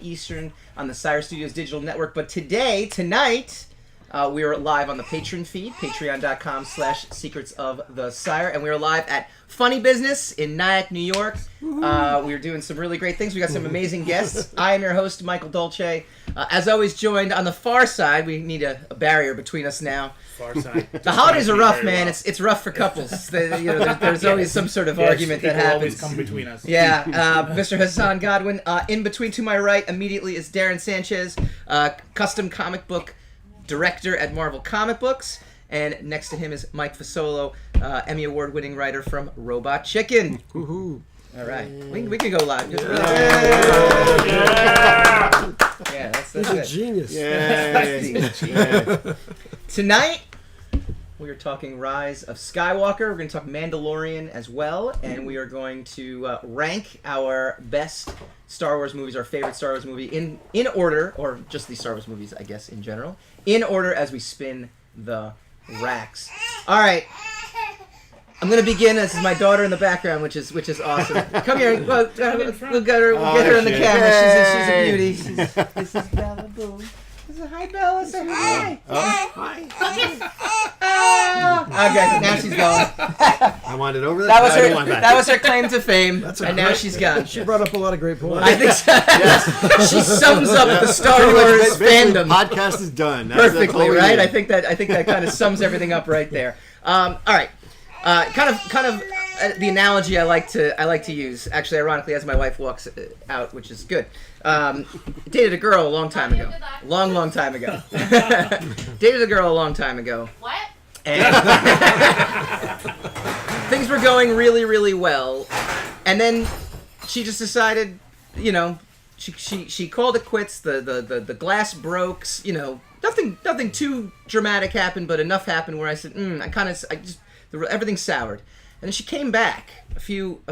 Eastern on the Sire Studios Digital Network. But tonight, we are live on the Patreon feed, patreon.com/Secrets of the Sire, and we are live at Funny Business in Nyack, New York. We are doing some really great things. We got some amazing guests. I am your host, Michael Dolce. As always, joined on the far side. We need a barrier between us now. Far side. The holidays are rough, man. It's rough for couples. There's always some sort of argument that happens. Always come between us. Yeah, Mr. Hassan Godwin. In between to my right, immediately is Darren Sanchez, custom comic book director at Marvel Comic Books, and next to him is Mike Fasolo, Emmy Award-winning writer from Robot Chicken. Woohoo! All right, we can go live. Yeah, that's He's it. a genius. Yeah. Tonight, we are talking Rise of Skywalker. We're going to talk Mandalorian as well, and we are going to rank our best Star Wars movies, our favorite Star Wars movie, in order, or just the Star Wars movies, I guess, in general, in order as we spin the racks. All right. I'm gonna begin. This is my daughter in the background, which is awesome. Come here. We'll get her in the camera. She's a beauty. This is Bella Boom. Hi, Bella. Say hi. Hi. Okay, now she's gone. I wanted over That was her claim to fame, and now she's gone. She brought up a lot of great points. I think so. Yes. She sums up the Star Wars fandom. Podcast is done. Perfectly, right? I think that kind of sums everything up right there. All right. Kind of the analogy I like to use. Actually, ironically, as my wife walks out, which is good. Dated a girl a long time ago. Long time ago. Dated a girl a long time ago. What? And things were going really, really well, and then she just decided, she called it quits. The glass broke. Nothing too dramatic happened, but enough happened where I said, everything soured. And then she came back a few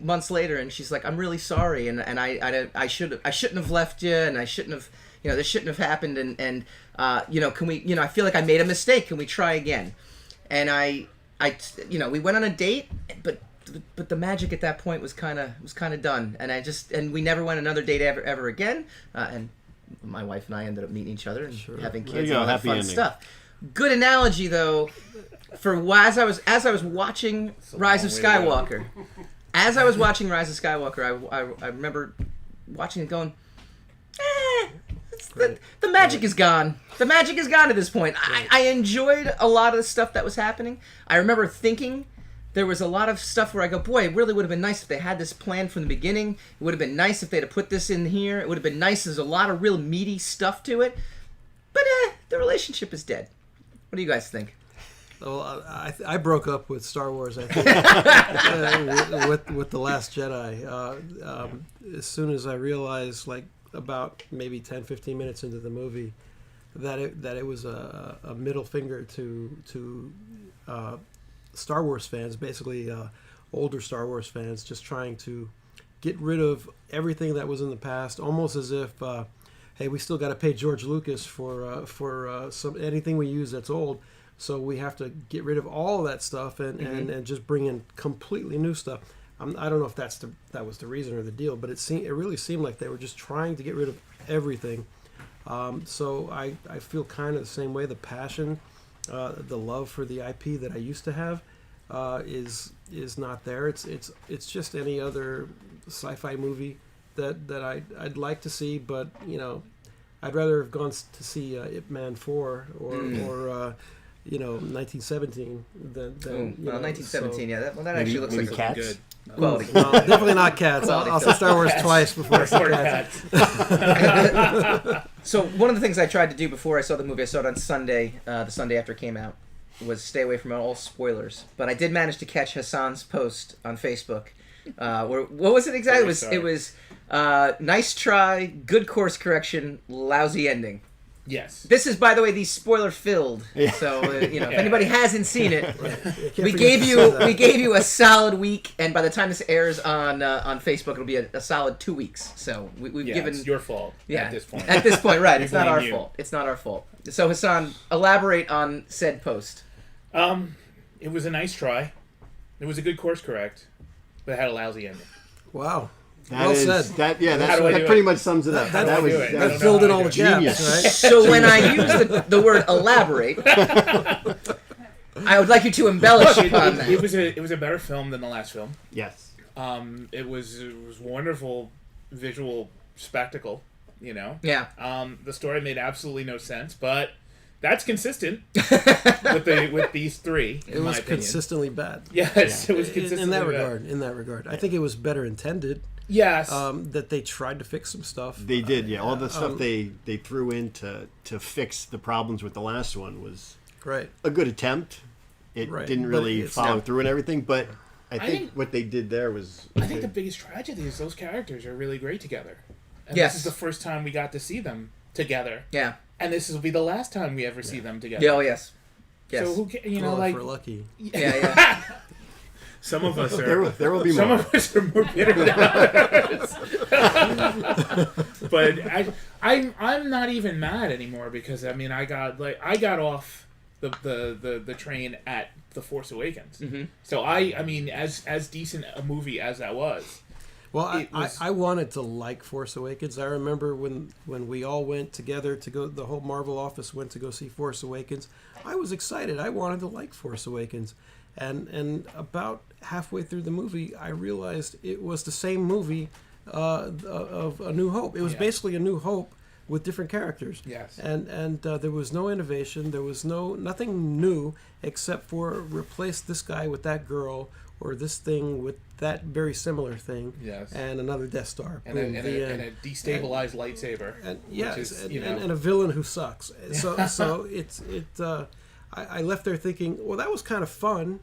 months later, and she's like, "I'm really sorry, and I shouldn't have left you, and I shouldn't have, this shouldn't have happened, and can we, I feel like I made a mistake. Can we try again?" And we went on a date, but the magic at that point was kind of done, and we never went another date ever again, and my wife and I ended up meeting each other and having kids and all that fun stuff. Good analogy though. For as I was watching Rise of Skywalker, I remember watching it going, the magic is gone. The magic is gone at this point. I enjoyed a lot of the stuff that was happening. I remember thinking there was a lot of stuff where I go, boy, it really would have been nice if they had this plan from the beginning. It would have been nice if they'd have put this in here. It would have been nice. There's a lot of real meaty stuff to it. But the relationship is dead. What do you guys think? Well, I broke up with Star Wars, I think, with The Last Jedi. As soon as I realized, like, about maybe 10, 15 minutes into the movie, that it was a middle finger to Star Wars fans, basically older Star Wars fans, just trying to get rid of everything that was in the past, almost as if, hey, we still got to pay George Lucas for anything we use that's old. So we have to get rid of all of that stuff and just bring in completely new stuff. I don't know if that was the reason or the deal, but it really seemed like they were just trying to get rid of everything. So I feel kind of the same way. The passion, the love for the IP that I used to have is not there. It's just any other sci-fi movie that I'd like to see, but I'd rather have gone to see Ip Man 4 or 1917 than 1917. Yeah, that actually looks like Cats. good. Well, definitely not Cats. I'll see Star Wars twice before I see Cats. So one of the things I tried to do before I saw the movie, I saw it on Sunday, the Sunday after it came out, was stay away from all spoilers. But I did manage to catch Hassan's post on Facebook. What was it exactly? It was nice try, good course correction, lousy ending. Yes. This is, by the way, the spoiler-filled. Yeah. So, if anybody hasn't seen it, we gave you a solid week, and by the time this airs on Facebook, it'll be a solid 2 weeks. So we've given. It's your fault. Yeah. At this point. At this point, right? It's not our fault. It's not our fault. So Hassan, elaborate on said post. It was a nice try. It was a good course correct, but it had a lousy ending. Wow. Well said. That pretty much sums it up. That do it. I don't know filled in how all to the do it. gaps, Genius. right? So when I use the word elaborate, I would like you to embellish upon that. It was a better film than the last film. Yes. It was wonderful visual spectacle. You know. Yeah. The story made absolutely no sense, but that's consistent with these three. It was consistently bad. Yes, it was consistently In that bad. regard. In that regard, I think it was better intended. Yes. That they tried to fix some stuff. They did, yeah. All the stuff they threw in to fix the problems with the last one was Right. a good attempt. It Right, didn't but really it's follow not- through and everything, but I think- think what they did there was... I think the biggest tragedy is those characters are really great together. And Yes. this is the first time we got to see them together. Yeah. And this will be the last time we ever see them together. Yeah. Oh yes. Yes. So you know, Well, like if we're lucky. Yeah. some of us There are. will be Some more. of us are more bitter than others. But I'm not even mad anymore because I mean I got off the train at The Force Awakens. Mm-hmm. So I mean as decent a movie as that was. Well, It was- I wanted to like Force Awakens. I remember when we all went together to go, the whole Marvel office went to go see Force Awakens. I was excited. I wanted to like Force Awakens. And about halfway through the movie, I realized it was the same movie of A New Hope. It was Yeah. basically A New Hope with different characters. Yes. And there was no innovation. There was nothing new except for replace this guy with that girl or this thing with that very similar thing. Yes. And another Death Star. And Boom, a the end. and a destabilized lightsaber. And yes, which is, and, you know, and a villain who sucks. So I left there thinking, well, that was kind of fun,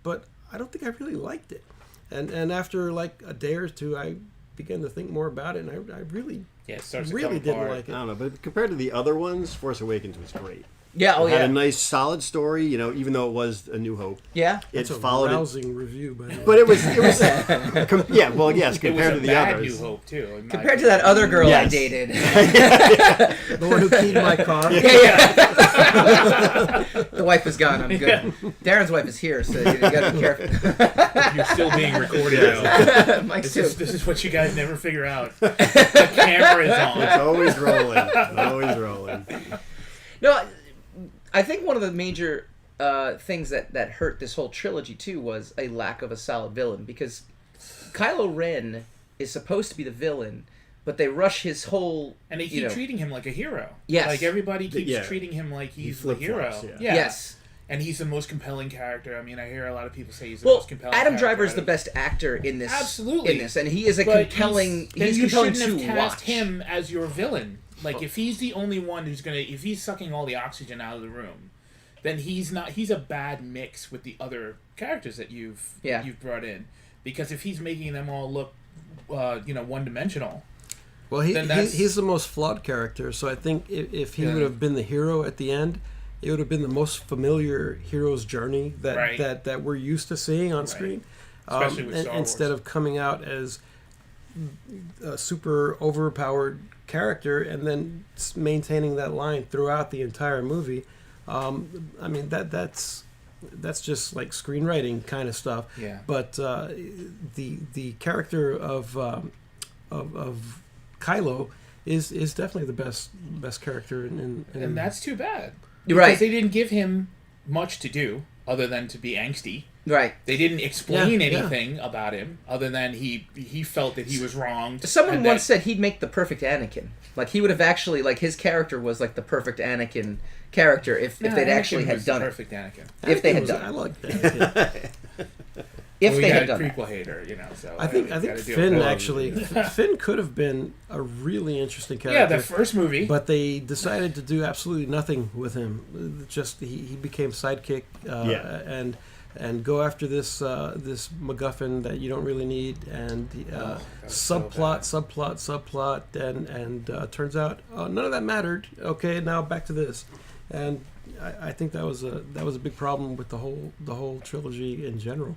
but I don't think I really liked it. And after like a day or two, I began to think more about it, and I really it starts to really come didn't apart. like I it. don't know, but compared to the other ones, Force Awakens was great. Yeah. Oh It had yeah. a nice, solid story, you know, even though it was A New Hope. Yeah. It It's a followed it. rousing review, by the way. But it was yeah, well, yes, It was compared a to the bad others. New Hope too. in my Compared to that other girl I Yes. dated. The one who keyed my car. The wife is gone. I'm good. Darren's wife is here, so you gotta be careful. You're still being recorded though. Mike's This too. is what you guys never figure out. The camera is It's on. always rolling. Always rolling. No, I think one of the major things that hurt this whole trilogy too was a lack of a solid villain, because Kylo Ren is supposed to be the villain, but they rush his whole And they keep treating him like a hero. Yes. Like everybody keeps Yeah. treating him like He he's the hero. flip-flops, Yeah. Yes. And he's the most compelling character. I mean, I hear a lot of people say he's the Well, most compelling Adam character Driver is out the of- best actor in this. Absolutely. In this, and he is a But compelling. then He's you compelling shouldn't to have cast watch. him as your villain. Like, if he's the only one who's gonna, if he's sucking all the oxygen out of the room, then he's not. He's a bad mix with the other characters that you've brought in. Because if he's making them all look, one dimensional. Well, Then that's- he's the most flawed character, so I think if he would have been the hero at the end, it would have been the most familiar hero's journey that we're used to seeing on screen. Especially with Star Wars. Instead of coming out as a super overpowered character and then maintaining that line throughout the entire movie. I mean, that's just like screenwriting kind of stuff. Yeah. But the character of Kylo is definitely the best character in And that's too bad. You're Because right. they didn't give him much to do other than to be angsty. Right. They didn't explain Yeah, yeah. anything about him other than he felt that he was wronged. Someone and once that- said he'd make the perfect Anakin. Like he would have actually, like his character was like the perfect Anakin character if they'd Anakin actually had was done the it. perfect Anakin. If they had was- done I it. like that. If We they got had a done it. prequel hater, so I think gotta deal Finn with it. actually Finn could have been a really interesting Yeah, character. the first movie. But they decided to do absolutely nothing with him. Just he became sidekick and go after this this MacGuffin that you don't really need, and that was so subplot, and turns out none of that mattered. Okay, now back to this, and I think that was a big problem with the whole trilogy in general.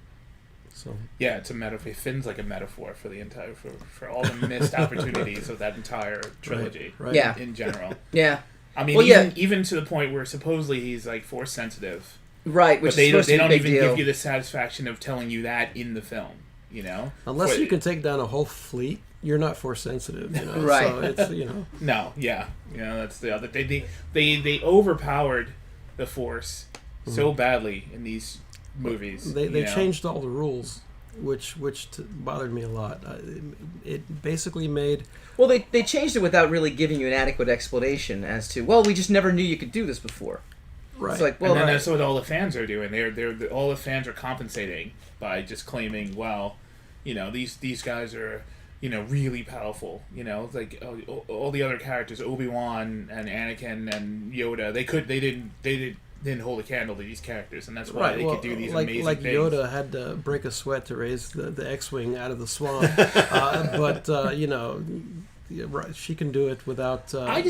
So Yeah, it's a metaphor. Finn's like a metaphor for the entire for all the missed opportunities of that entire trilogy. Right. Yeah. In general. Yeah. I mean, Well, even to the point where supposedly he's like force sensitive. Right, which But they is supposed they to be a don't big even deal. give you the satisfaction of telling you that in the film. You know, unless But- you can take down a whole fleet you're not force sensitive, Right. So it's No, yeah, that's the other. They overpowered the Force so badly in these movies. They changed all the rules, which bothered me a lot. It basically made. Well, they changed it without really giving you an adequate explanation as to, well, we just never knew you could do this before. Right. It's like, well, and then that's what all the fans are doing. All the fans are compensating by just claiming, well, these guys are, really powerful. Like all the other characters, Obi-Wan and Anakin and Yoda, they didn't hold a candle to these characters, and that's why they could do these amazing like things. Yoda had to break a sweat to raise the X-wing out of the swamp, but she can do it without. I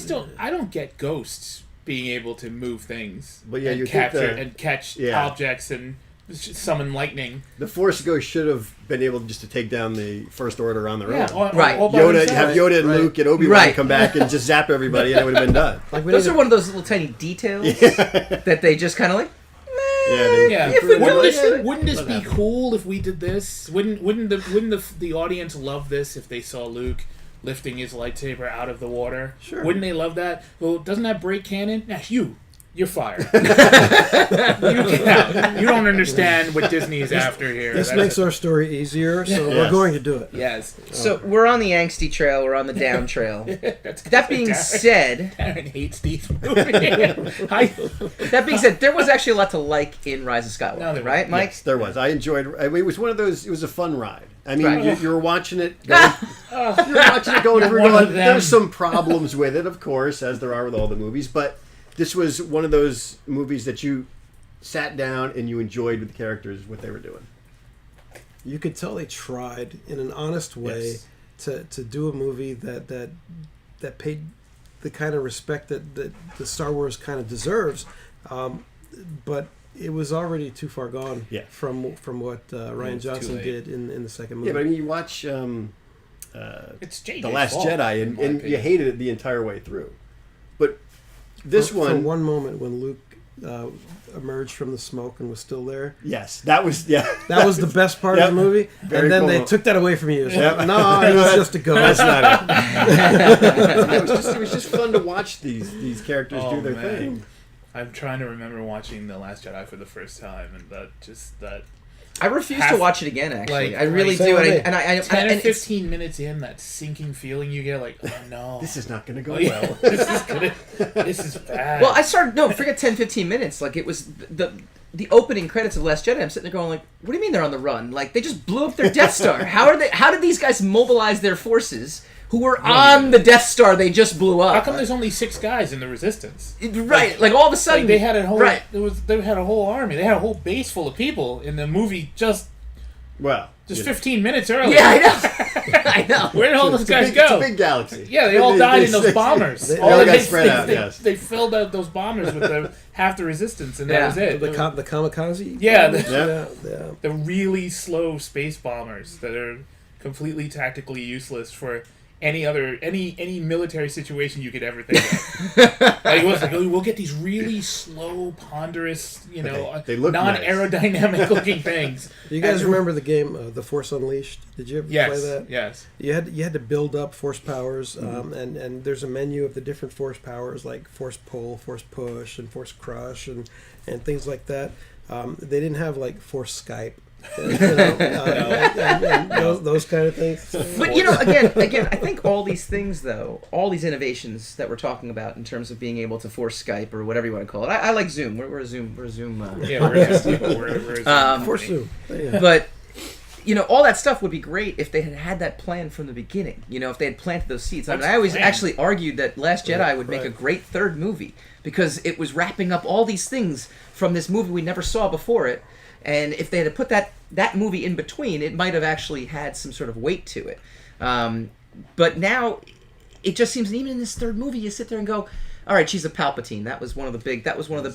don't get ghosts being able to move things, But yeah, and you capture think and catch yeah. objects and summon lightning. The Force Ghost should have been able just to take down the First Order on their own. Right. All by Yoda, themselves. have Yoda and Right. Luke and Obi-Wan Right. come back and just zap everybody, and it would have been done. Like those are one of those little tiny details that they just kind of like. Yeah. If we Wouldn't this be cool if we did this? Wouldn't the audience love this if they saw Luke lifting his lightsaber out of the water? Sure. Wouldn't they love that? Well, doesn't that break canon? Nah, you're fired. You get out. You don't understand what Disney is after here. This makes our story easier, so we're Yes. going to do it. Yes. So we're on the angsty trail. We're on the down trail. That That being said, Darren hates these movies. that being said, there was actually a lot to like in Rise of No, Skywalker, there right, Mike? Yes, there was. I enjoyed. I mean, it was one of those. It was a fun ride. I mean, Right. you were watching it. Going, you were watching it going through. One of Going, them. there's some problems with it, of course, as there are with all the movies. But this was one of those movies that you sat down and you enjoyed with the characters what they were doing. You could tell they tried in an honest way to do a movie that paid the kind of respect that the Star Wars kind of deserves, but it was already too far gone from what Rian Johnson did in the second movie. Yeah, but I mean, you watch It's JJ's The Last fault, Jedi, in my and you opinion. hated it the entire way through. But this for one moment when Luke emerged from the smoke and was still there. yes, that was That was the best part of the movie, Very and then cool. they took that away from you. So, Yep. no, it was just a ghost. That's not it. It was just fun to watch these characters do their thing. I'm trying to remember watching The Last Jedi for the first time, and that I refuse to watch it again. Actually, like, I really same do. with me. And I 10 or and it's- 15 minutes in, that sinking feeling you get, like, oh no, This is not going to go Oh, yeah. well. this is bad. Well, I started forget 10, 15 minutes. Like it was the opening credits of The Last Jedi. I'm sitting there going like, what do you mean they're on the run? Like they just blew up their Death Star. How did these guys mobilize their forces who were on the Death Star they just blew up? How come there's only 6 guys in the Resistance? Right, like all of a sudden Like they had a whole right. they had a whole army. They had a whole base full of people in the movie just Well, 15 minutes earlier. Yeah, I know. I know. Where did all those guys It's a go? big galaxy. Yeah, they all died in those bombers. They all got spread out, yes. They filled out those bombers with half the Resistance, and that was it. The kamikaze. Yeah, yeah. the really slow space bombers that are completely tactically useless for any military situation you could ever think of. Like it was like, oh, we'll get these really slow, ponderous, they look non-aerodynamic looking things. Do you guys remember the game The Force Unleashed? Did you ever play that? Yes. You had to build up force powers, and there's a menu of the different force powers like force pull, force push, and force crush, and things like that. They didn't have like force Skype. And those kind of things. But again, I think all these things, though, all these innovations that we're talking about in terms of being able to force Skype or whatever you want to call it, I like Zoom. We're a Zoom. We're a Zoom. We're a Zoom. Force Zoom. Yeah. But all that stuff would be great if they had that plan from the beginning. If they had planted those seeds. I mean, I always actually argued that Last Jedi would make a great third movie because it was wrapping up all these things from this movie we never saw before it. And if they had put that movie in between, it might have actually had some sort of weight to it. But now, it just seems, even in this third movie, you sit there and go, "All right, she's a Palpatine." That was one of the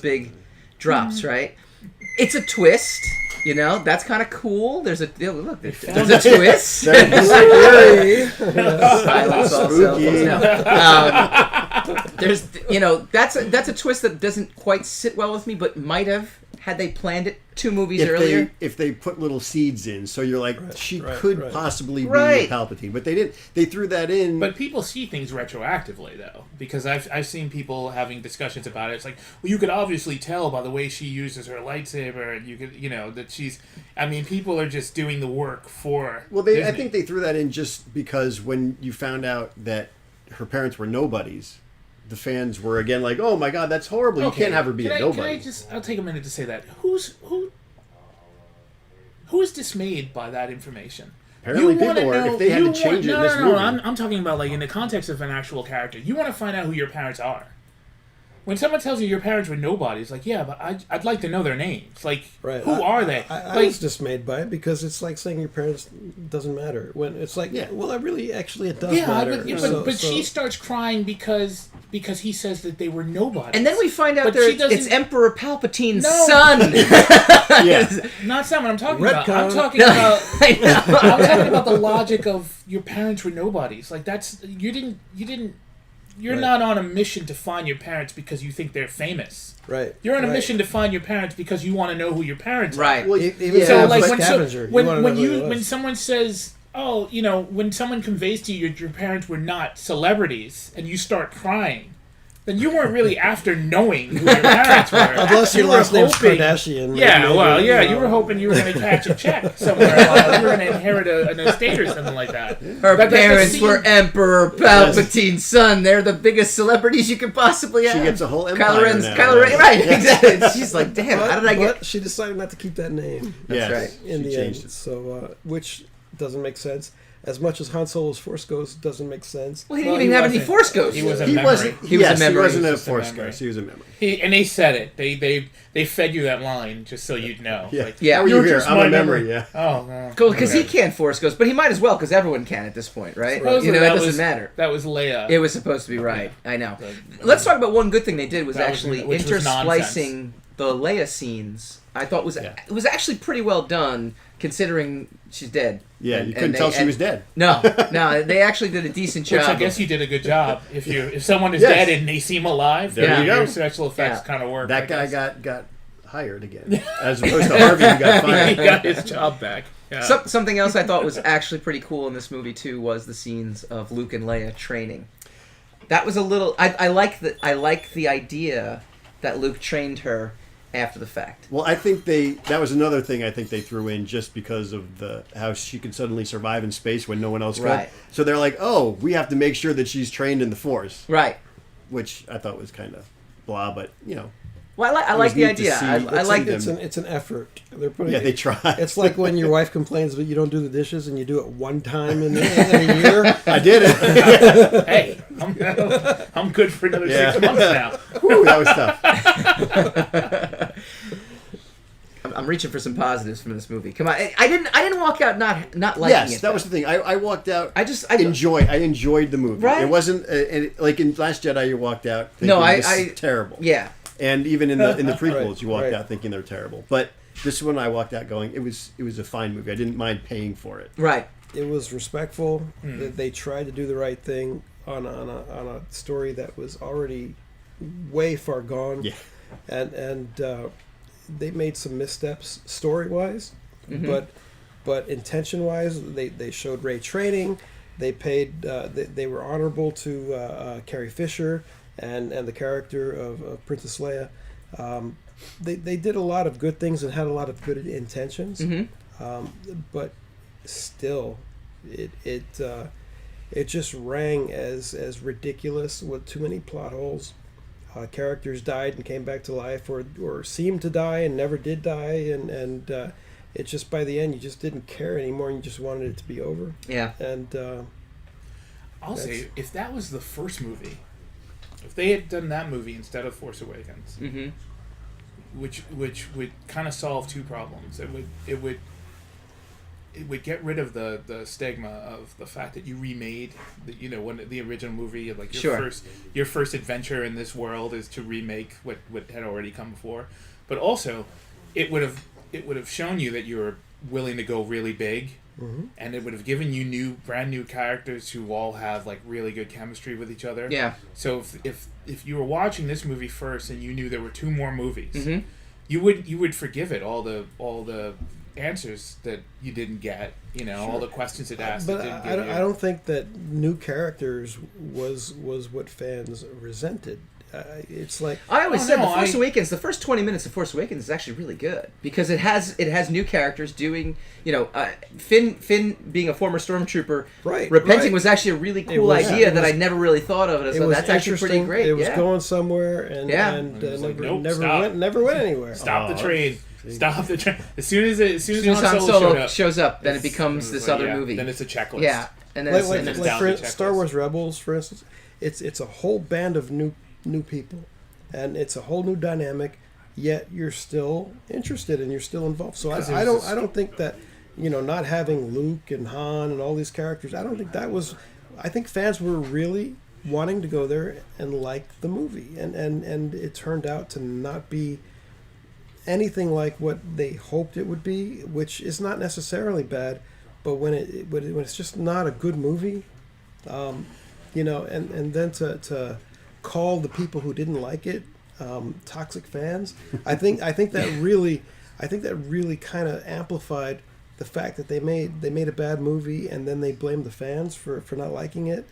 big drops, right? It's a twist, That's kind of cool. There's a twist. Silence all cell phones. No. There's that's a twist that doesn't quite sit well with me, but might have had they planned it 2 movies earlier. If they put little seeds in, so you're like, she could possibly be Palpatine, but they didn't. They threw that in. But people see things retroactively, though, because I've seen people having discussions about it. It's like, well, you could obviously tell by the way she uses her lightsaber, and you could, that she's. I mean, people are just doing the work for. Well, Disney. I think they threw that in just because when you found out that her parents were nobodies, the fans were again like, "Oh my God, that's horrible! You can't have her be a nobody." I'll take a minute to say that. Who is dismayed by that information? Apparently, people were. If they had to change it in this movie, I'm talking about like in the context of an actual character. You want to find out who your parents are. When someone tells you your parents were nobodies, like, yeah, but I'd like to know their names. Like, who are they? I was dismayed by it because it's like saying your parents doesn't matter. When it's like, well, it really, actually, it does matter. But she starts crying because he says that they were nobodies. And then we find out it's Emperor Palpatine's son. Not son. What I'm talking about. I'm talking about. I'm talking about the logic of your parents were nobodies. Like that's you didn't. You're not on a mission to find your parents because you think they're famous. Right. You're on a mission to find your parents because you want to know who your parents are. Right. Well, even so, like when someone says, "Oh, when someone conveys to you your parents were not celebrities," and you start crying, then you weren't really after knowing who your parents were. Unless your last name's Kardashian. You were hoping you were going to catch a check somewhere. You were going to inherit an estate or something like that. Her parents were Emperor Palpatine's son. They're the biggest celebrities you could possibly have. She gets a whole empire now. Kylo Ren, right, exactly. She's like, damn, how did I get... But she decided not to keep that name. That's right. In the end. So, which doesn't make sense. As much as Han Solo's Force Ghost doesn't make sense. Well, he didn't even have any Force Ghosts. He was a memory. He was a memory. He wasn't a Force Ghost. He was a memory. And they said it. They fed you that line just so you'd know. Yeah. Like, yeah. How are you here? I'm a memory. Yeah. Oh, no. Cool, because he can't Force Ghost, but he might as well, because everyone can at this point, right? Supposedly it doesn't matter. That was Leia. It was supposed to be right. I know. Let's talk about one good thing they did was actually which was intersplicing the Leia scenes. I thought it was actually pretty well done, considering she's dead. Yeah, you couldn't tell she was dead. No, they actually did a decent job. Which I guess you did a good job. If someone is dead and they seem alive, there you go. Your special effects kind of work. That guy got hired again, as opposed to Harvey who got fired. He got his job back. Yeah. Something else I thought was actually pretty cool in this movie too was the scenes of Luke and Leia training. That was a little. I like the idea that Luke trained her after the fact. Well, I think that was another thing I think they threw in just because of how she could suddenly survive in space when no one else could. Right. So they're like, oh, we have to make sure that she's trained in the Force. Right. Which I thought was kind of blah, but Well, I like the idea. I like it's an effort. They're putting. Yeah, they try. It's like when your wife complains that you don't do the dishes and you do it one time in a year. I did it. Hey, I'm good for another 6 months now. Whew, that was tough. I'm reaching for some positives from this movie. Come on, I didn't walk out not liking it. Yes, that was the thing. I walked out. I enjoyed the movie. Right? It wasn't like in Last Jedi. You walked out thinking this is terrible. Yeah. And even in the prequels, you walked out thinking they're terrible. But this one, I walked out going, it was a fine movie. I didn't mind paying for it. Right. It was respectful. They tried to do the right thing on a story that was already way far gone. Yeah. And they made some missteps story wise, but intention wise, they showed Rey training. They paid. They were honorable to Carrie Fisher. And the character of Princess Leia, they did a lot of good things and had a lot of good intentions, but still, it just rang as ridiculous with too many plot holes. Characters died and came back to life, or seemed to die and never did die, and it just by the end you just didn't care anymore and you just wanted it to be over. Yeah. And I'll say if that was the first movie. If they had done that movie instead of Force Awakens, which would kind of solve two problems. It would get rid of the stigma of the fact that you remade when the original movie, like your first adventure in this world is to remake what had already come before. But also, it would have shown you that you were willing to go really big. And it would have given you brand new characters who all have like really good chemistry with each other. Yeah. So if you were watching this movie first and you knew there were two more movies, you would forgive it all the answers that you didn't get, all the questions it asked. But I don't think that new characters was what fans resented. It's like I always said, The Force Awakens. The first 20 minutes of Force Awakens is actually really good because it has new characters doing. Finn being a former stormtrooper, repenting was actually a really cool idea that I never really thought of. So that's actually pretty great. It was going somewhere and never went anywhere. Stop the train. Stop the train. As soon as Han Solo shows up, then it becomes this other movie. Then it's a checklist. Yeah, and then like Star Wars Rebels, for instance, it's a whole band of new people, and it's a whole new dynamic. Yet you're still interested and you're still involved. So I don't think that not having Luke and Han and all these characters. I don't think that was. I think fans were really wanting to go there and like the movie, and it turned out to not be anything like what they hoped it would be, which is not necessarily bad, but when it's just not a good movie, and then to call the people who didn't like it toxic fans, I think that really kind of amplified the fact that they made a bad movie and then they blamed the fans for not liking it.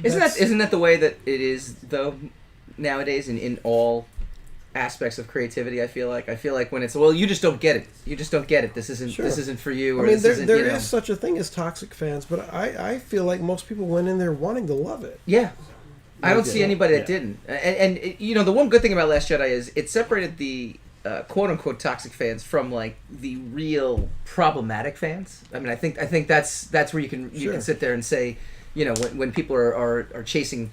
Isn't that the way that it is though nowadays in all aspects of creativity? I feel like when it's you just don't get it. This isn't for you. Or I mean, there is such a thing as toxic fans, but I feel like most people went in there wanting to love it. Yeah. I don't see anybody that didn't. And the one good thing about Last Jedi is it separated the quote unquote toxic fans from like the real problematic fans. I mean, I think that's where you can sit there and say, when people are chasing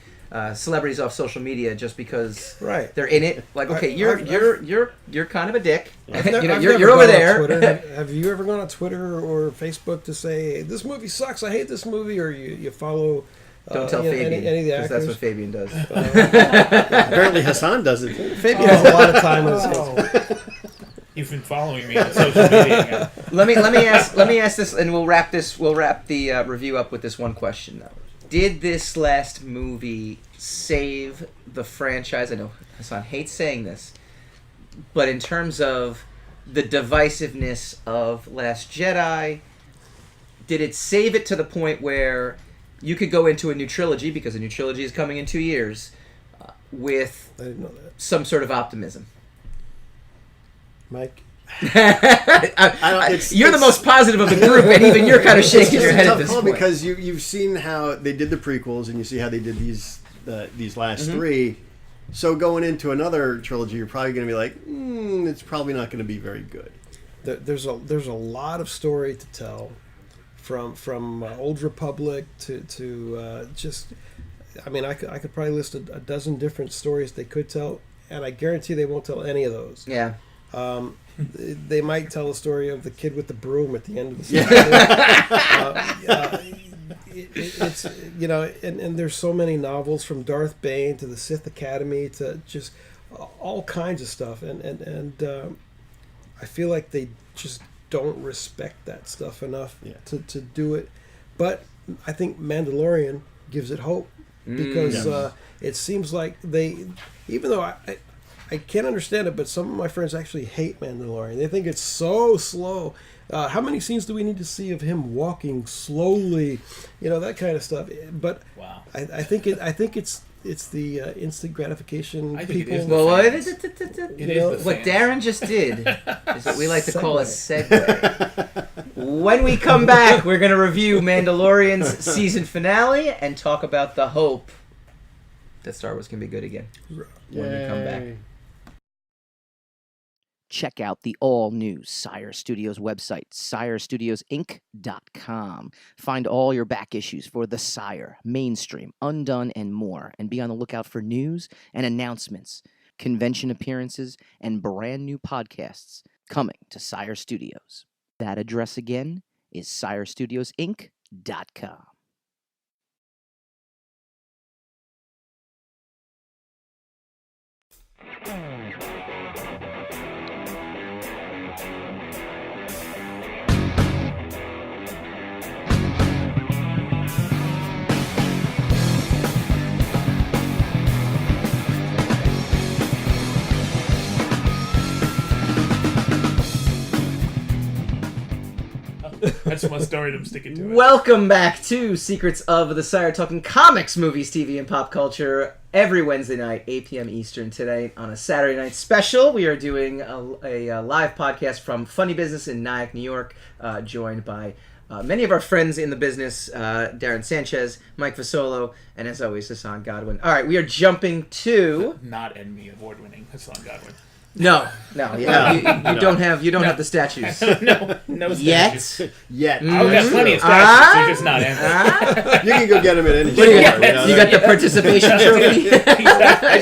celebrities off social media just because they're in it. Like, okay, you're kind of a dick. You're over there. Have you ever gone on Twitter or Facebook to say, this movie sucks, I hate this movie, or you follow? Don't tell Fabian, any of the actors. That's what Fabian does. Apparently Hassan does it. Fabian has a lot of time on his hands. You've been following me on social media. Let me ask this, and we'll wrap the review up with this one question though. Did this last movie save the franchise? I know Hassan hates saying this, but in terms of the divisiveness of Last Jedi, did it save it to the point where you could go into a new trilogy, because a new trilogy is coming in 2 years, with I didn't know that. some sort of optimism? Mike? You're the most positive of the group, and even you're kind of shaking your head at this point. Because you've seen how they did the prequels, and you see how they did these last three. So going into another trilogy, you're probably going to be like, it's probably not going to be very good. There's a lot of story to tell. From Old Republic to just, I mean, I could probably list a dozen different stories they could tell, and I guarantee they won't tell any of those. Yeah. They might tell a story of the kid with the broom at the end of the story. It's and there's so many novels, from Darth Bane to the Sith Academy to just all kinds of stuff, and I feel like they just don't respect that stuff enough to do it. But I think Mandalorian gives it hope, because it seems like they, even though I can't understand it, but some of my friends actually hate Mandalorian. They think it's so slow. How many scenes do we need to see of him walking slowly? That kind of stuff. But wow. I think it's the instant gratification. I think people. it is. Well, what Darren just did is what we like to call a segue. When we come back, we're going to review Mandalorian's season finale and talk about the hope that Star Wars can be good again when we come back. Check out the all-new Sire Studios website, SireStudiosInc.com. Find all your back issues for The Sire, Mainstream, Undone, and more. And be on the lookout for news and announcements, convention appearances, and brand new podcasts coming to Sire Studios. That address again is SireStudiosInc.com. That's my story. I'm sticking to it. Welcome back to Secrets of the Sire, talking comics, movies, TV, and pop culture every Wednesday night, 8 p.m. Eastern. Today, on a Saturday night special, we are doing a live podcast from Funny Business in Nyack, New York, joined by many of our friends in the business, Darren Sanchez, Mike Fasolo, and as always, Hassan Godwin. All right, we are jumping to... Not Emmy award-winning Hassan Godwin. No, you don't have the statues. no statues. Yet. I've got plenty of statues. You're just not Emmy. You can go get them at any You store. got the participation trophy. He's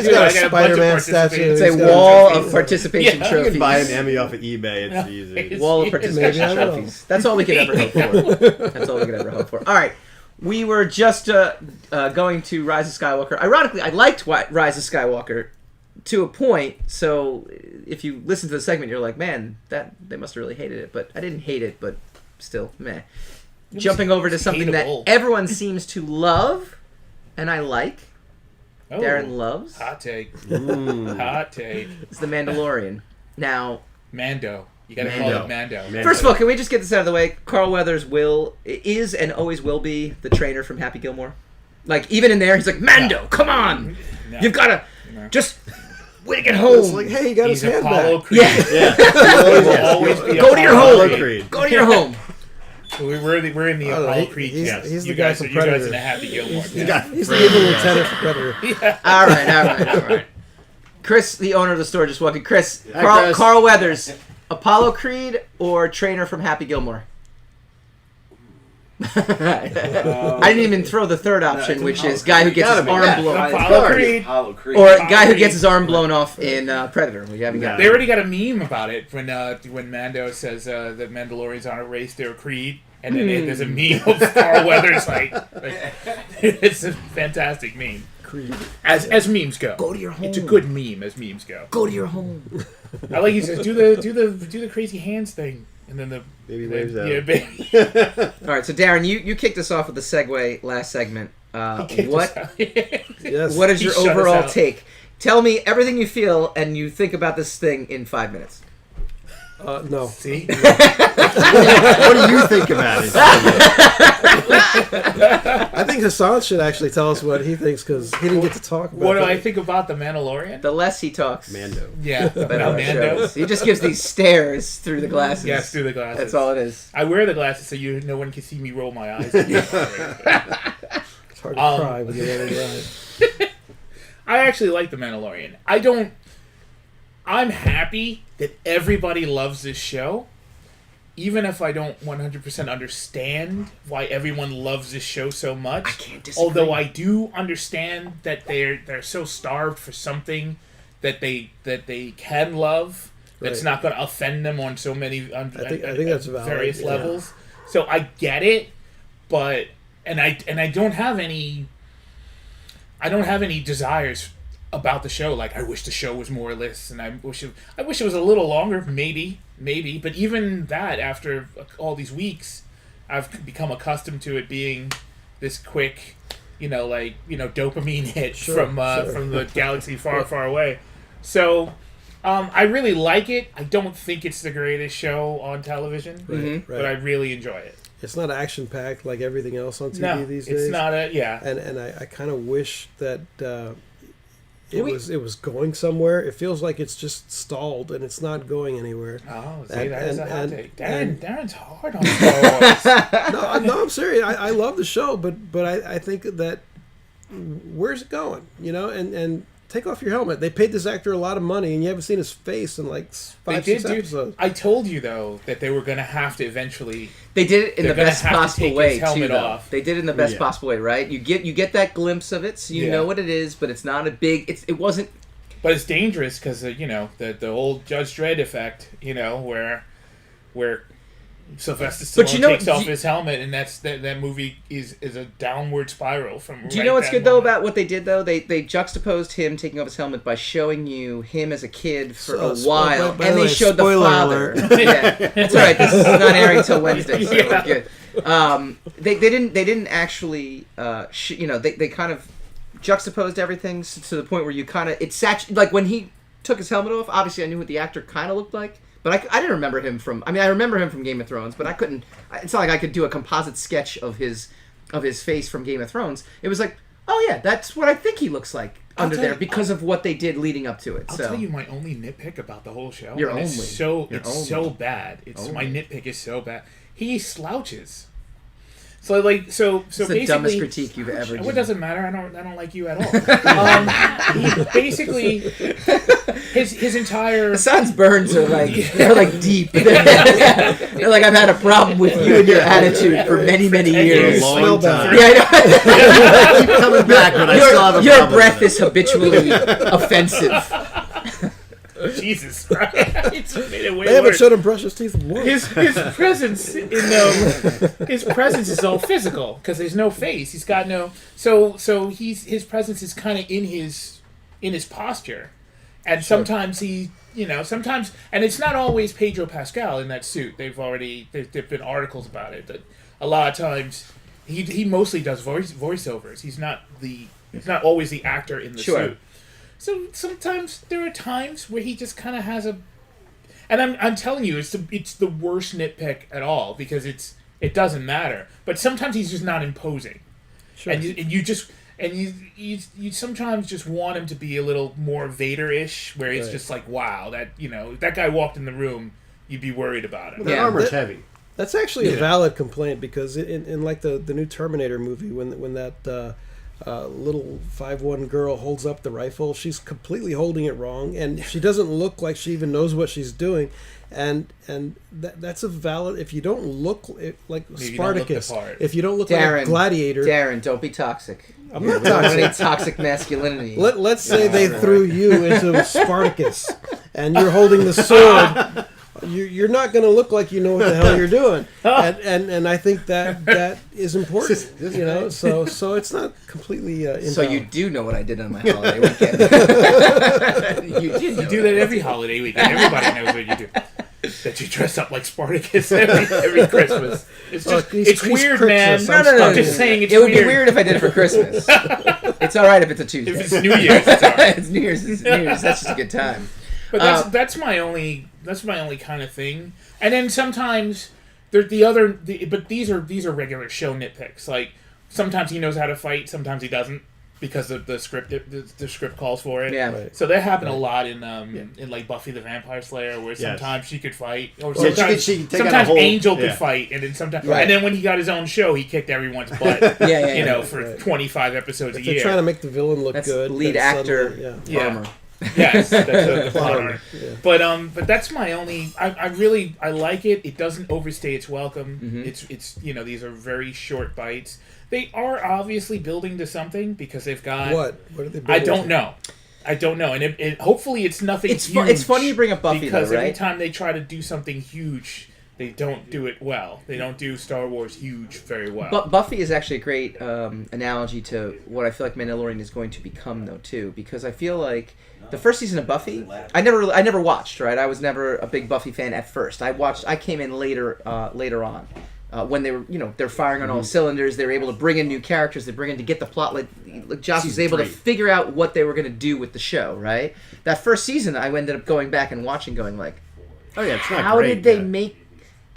got a Spider-Man statue. It's a wall of participation You trophies. can buy an Emmy off of eBay. It's easy. Wall of participation trophies. That's all we could ever hope for. That's all we could ever hope for. All right. We were just going to Rise of Skywalker. Ironically, I liked Rise of Skywalker to a point, so if you listen to the segment, you're like, man, they must have really hated it. But I didn't hate it, but still, meh. Jumping over to something hateable. that everyone seems to love, and I like. Oh, Darren loves. Hot take. Hot take. It's The Mandalorian. Now, Mando. You gotta call it Mando. first of all, can we just get this out of the way? Carl Weathers is and always will be the trainer from Happy Gilmore. Like, even in there, he's like, Mando, come on! No. You've gotta just wait to get home. It's like, hey, he got his He's hand Apollo back. Creed. Yeah. He will always be Go to your Apollo home. Creed. Go to your home. We're in the Oh, Apollo Creed he's cast. the You guy guys from are in Predator. the Happy Gilmore He's cast. the evil lieutenant for Predator. All right. Chris, the owner of the store, just walked in. Chris, Hi, Chris. Carl Weathers, Apollo Creed or trainer from Happy Gilmore? I didn't even throw the third option, which is guy who gets his arm blown off. Apollo Creed. Or guy who gets his arm blown off in Predator. We haven't got They already got a meme about it when Mando says that Mandalorians aren't a race, they're a creed. And then there's a meme of Carl Weathers like it's a fantastic meme. Creed. As memes go. Go to your home. It's a good meme as memes go. Go to your home. I like he says do the crazy hands thing. And then the Baby waves out. Yeah, baby. All right, so Darren, you kicked us off with the segue last segment. Yes. What is He your shut us overall out. take? Tell me everything you feel and you think about this thing in 5 minutes. No. See? What do you think about it? I think Hassan should actually tell us what he thinks because he didn't get to talk about What do that. I think about the Mandalorian? The less he talks, Mando. Yeah, the better about it Mando. shows. He just gives these stares through the glasses. Yes, through the glasses. That's all it is. I wear the glasses so no one can see me roll my eyes. It's hard to cry when you're running around. I actually like the Mandalorian. I'm happy that everybody loves this show, even if I don't 100% understand why everyone loves this show so much. I can't disagree. Although I do understand that they're so starved for something that they can love that's Right. not going to offend them on so many I think that's valid. various Yeah. levels. So I get it, but I don't have any desires about the show. Like, I wish the show was more or less, and I wish it was a little longer, maybe. But even that, after all these weeks, I've become accustomed to it being this quick, dopamine hit from the galaxy far, far away. So, I really like it. I don't think it's the greatest show on television, Right. but I really enjoy it. It's not action packed like everything else on TV No, these days. it's not yeah. And I kind of wish that it was going somewhere. It feels like it's just stalled and it's not going anywhere. Oh, see, And- that is a hot and- take. and- Darren's hard on Star Wars. No, I'm serious. I love the show, but I think that where's it going? And take off your helmet. They paid this actor a lot of money, and you haven't seen his face in like They 5-6 did episodes. I told you though that they were going to have to eventually. They did it in They're the gonna best have to possible take way his too. helmet Though. off. They did it in the best Yeah. possible way, right? You get that glimpse of it, so you know what it is, but it's not a big. It wasn't. But it's dangerous because the old Judge Dredd effect. Where Sylvester But Stallone you know- takes off you- his helmet, and that movie is a downward spiral from. Do you know what's good though about what they did though? They juxtaposed him taking off his helmet by showing you him as a kid for a while, by and the they way, showed the spoiler father. alert. Yeah, that's all right. This is not airing until Wednesday, so Yeah. we're good. They didn't actually they kind of juxtaposed everything to the point where you kind of like when he took his helmet off. Obviously, I knew what the actor kind of looked like, But I didn't remember him from. I mean, I remember him from Game of Thrones, but I couldn't. It's not like I could do a composite sketch of his face from Game of Thrones. It was like, oh yeah, that's what I think he looks like under there because of what they did leading up to it. I'll tell you my only nitpick about the whole show. It's so bad. My nitpick is so bad. He slouches. So it's basically, the dumbest critique you've ever given. It doesn't matter. I don't like you at all. He basically his entire Hassan's burns are like they're like deep. They're like, I've had a problem with you and your attitude for many years. Long time. Yeah, I know. Keep coming back, but I still have a Your problem breath with is habitually offensive. Jesus Christ! It's made it way They haven't worse. showed him brush his teeth once. His presence his presence is all physical because there's no face. He's got no his presence is kind of in his posture, and sometimes and it's not always Pedro Pascal in that suit. There've been articles about it that a lot of times he mostly does voiceovers. He's not always the actor in the suit. So sometimes there are times where he just kind of has a, and I'm telling you, it's the worst nitpick at all because it doesn't matter. But sometimes he's just not imposing, Sure. and you sometimes just want him to be a little more Vader-ish, where it's just like, wow, that guy walked in the room, you'd be worried about it. That armor's heavy. That's actually a valid complaint because in like the new Terminator movie, when that little 5'1" girl holds up the rifle, she's completely holding it wrong, and she doesn't look like she even knows what she's doing, and that's a valid. If you don't look like Maybe Spartacus, if you don't look like a gladiator, Darren, don't be toxic. I'm not toxic. Toxic masculinity. Let's say they threw you into Spartacus, and you're holding the sword. You're not going to look like you know what the hell you're doing, and I think that is important, So it's not completely. So you do know what I did on my holiday weekend. You do that every holiday weekend. Everybody knows what you do. That you dress up like Spartacus every Christmas. It's just it's weird, man. No. I'm just saying it's it would be weird if I did it for Christmas. It's all right if it's a Tuesday. If it's New Year's, it's all right. It's New Year's. That's just a good time. But that's my only kind of thing. And then sometimes but these are regular show nitpicks. Like sometimes he knows how to fight, sometimes he doesn't because the script calls for it. Yeah. Right. So that happened a lot in like Buffy the Vampire Slayer, where sometimes she could fight, or sometimes Angel could fight, and then sometimes and then when he got his own show, he kicked everyone's butt. For 25 episodes a year. They're trying to make the villain look good. Lead actor armor. Yes, that's the plot armor. Yeah. But that's my only. I like it. It doesn't overstay its welcome. Mm-hmm. It's these are very short bites. They are obviously building to something because they've got what are they building? I don't know, and it hopefully it's nothing. Huge it's funny you bring up Buffy because though, right? Every time they try to do something huge, they don't do it well. They don't do Star Wars huge very well. But Buffy is actually a great analogy to what I feel like Mandalorian is going to become, though, too, because I feel like the first season of Buffy, I never watched, right? I was never a big Buffy fan at first. I came in later on. When they were, they're firing on all cylinders, they were able to bring in new characters, to get the plot, like Joss was able to figure out what they were going to do with the show, right? That first season, I ended up going back and watching, going like, oh yeah, it's not how great,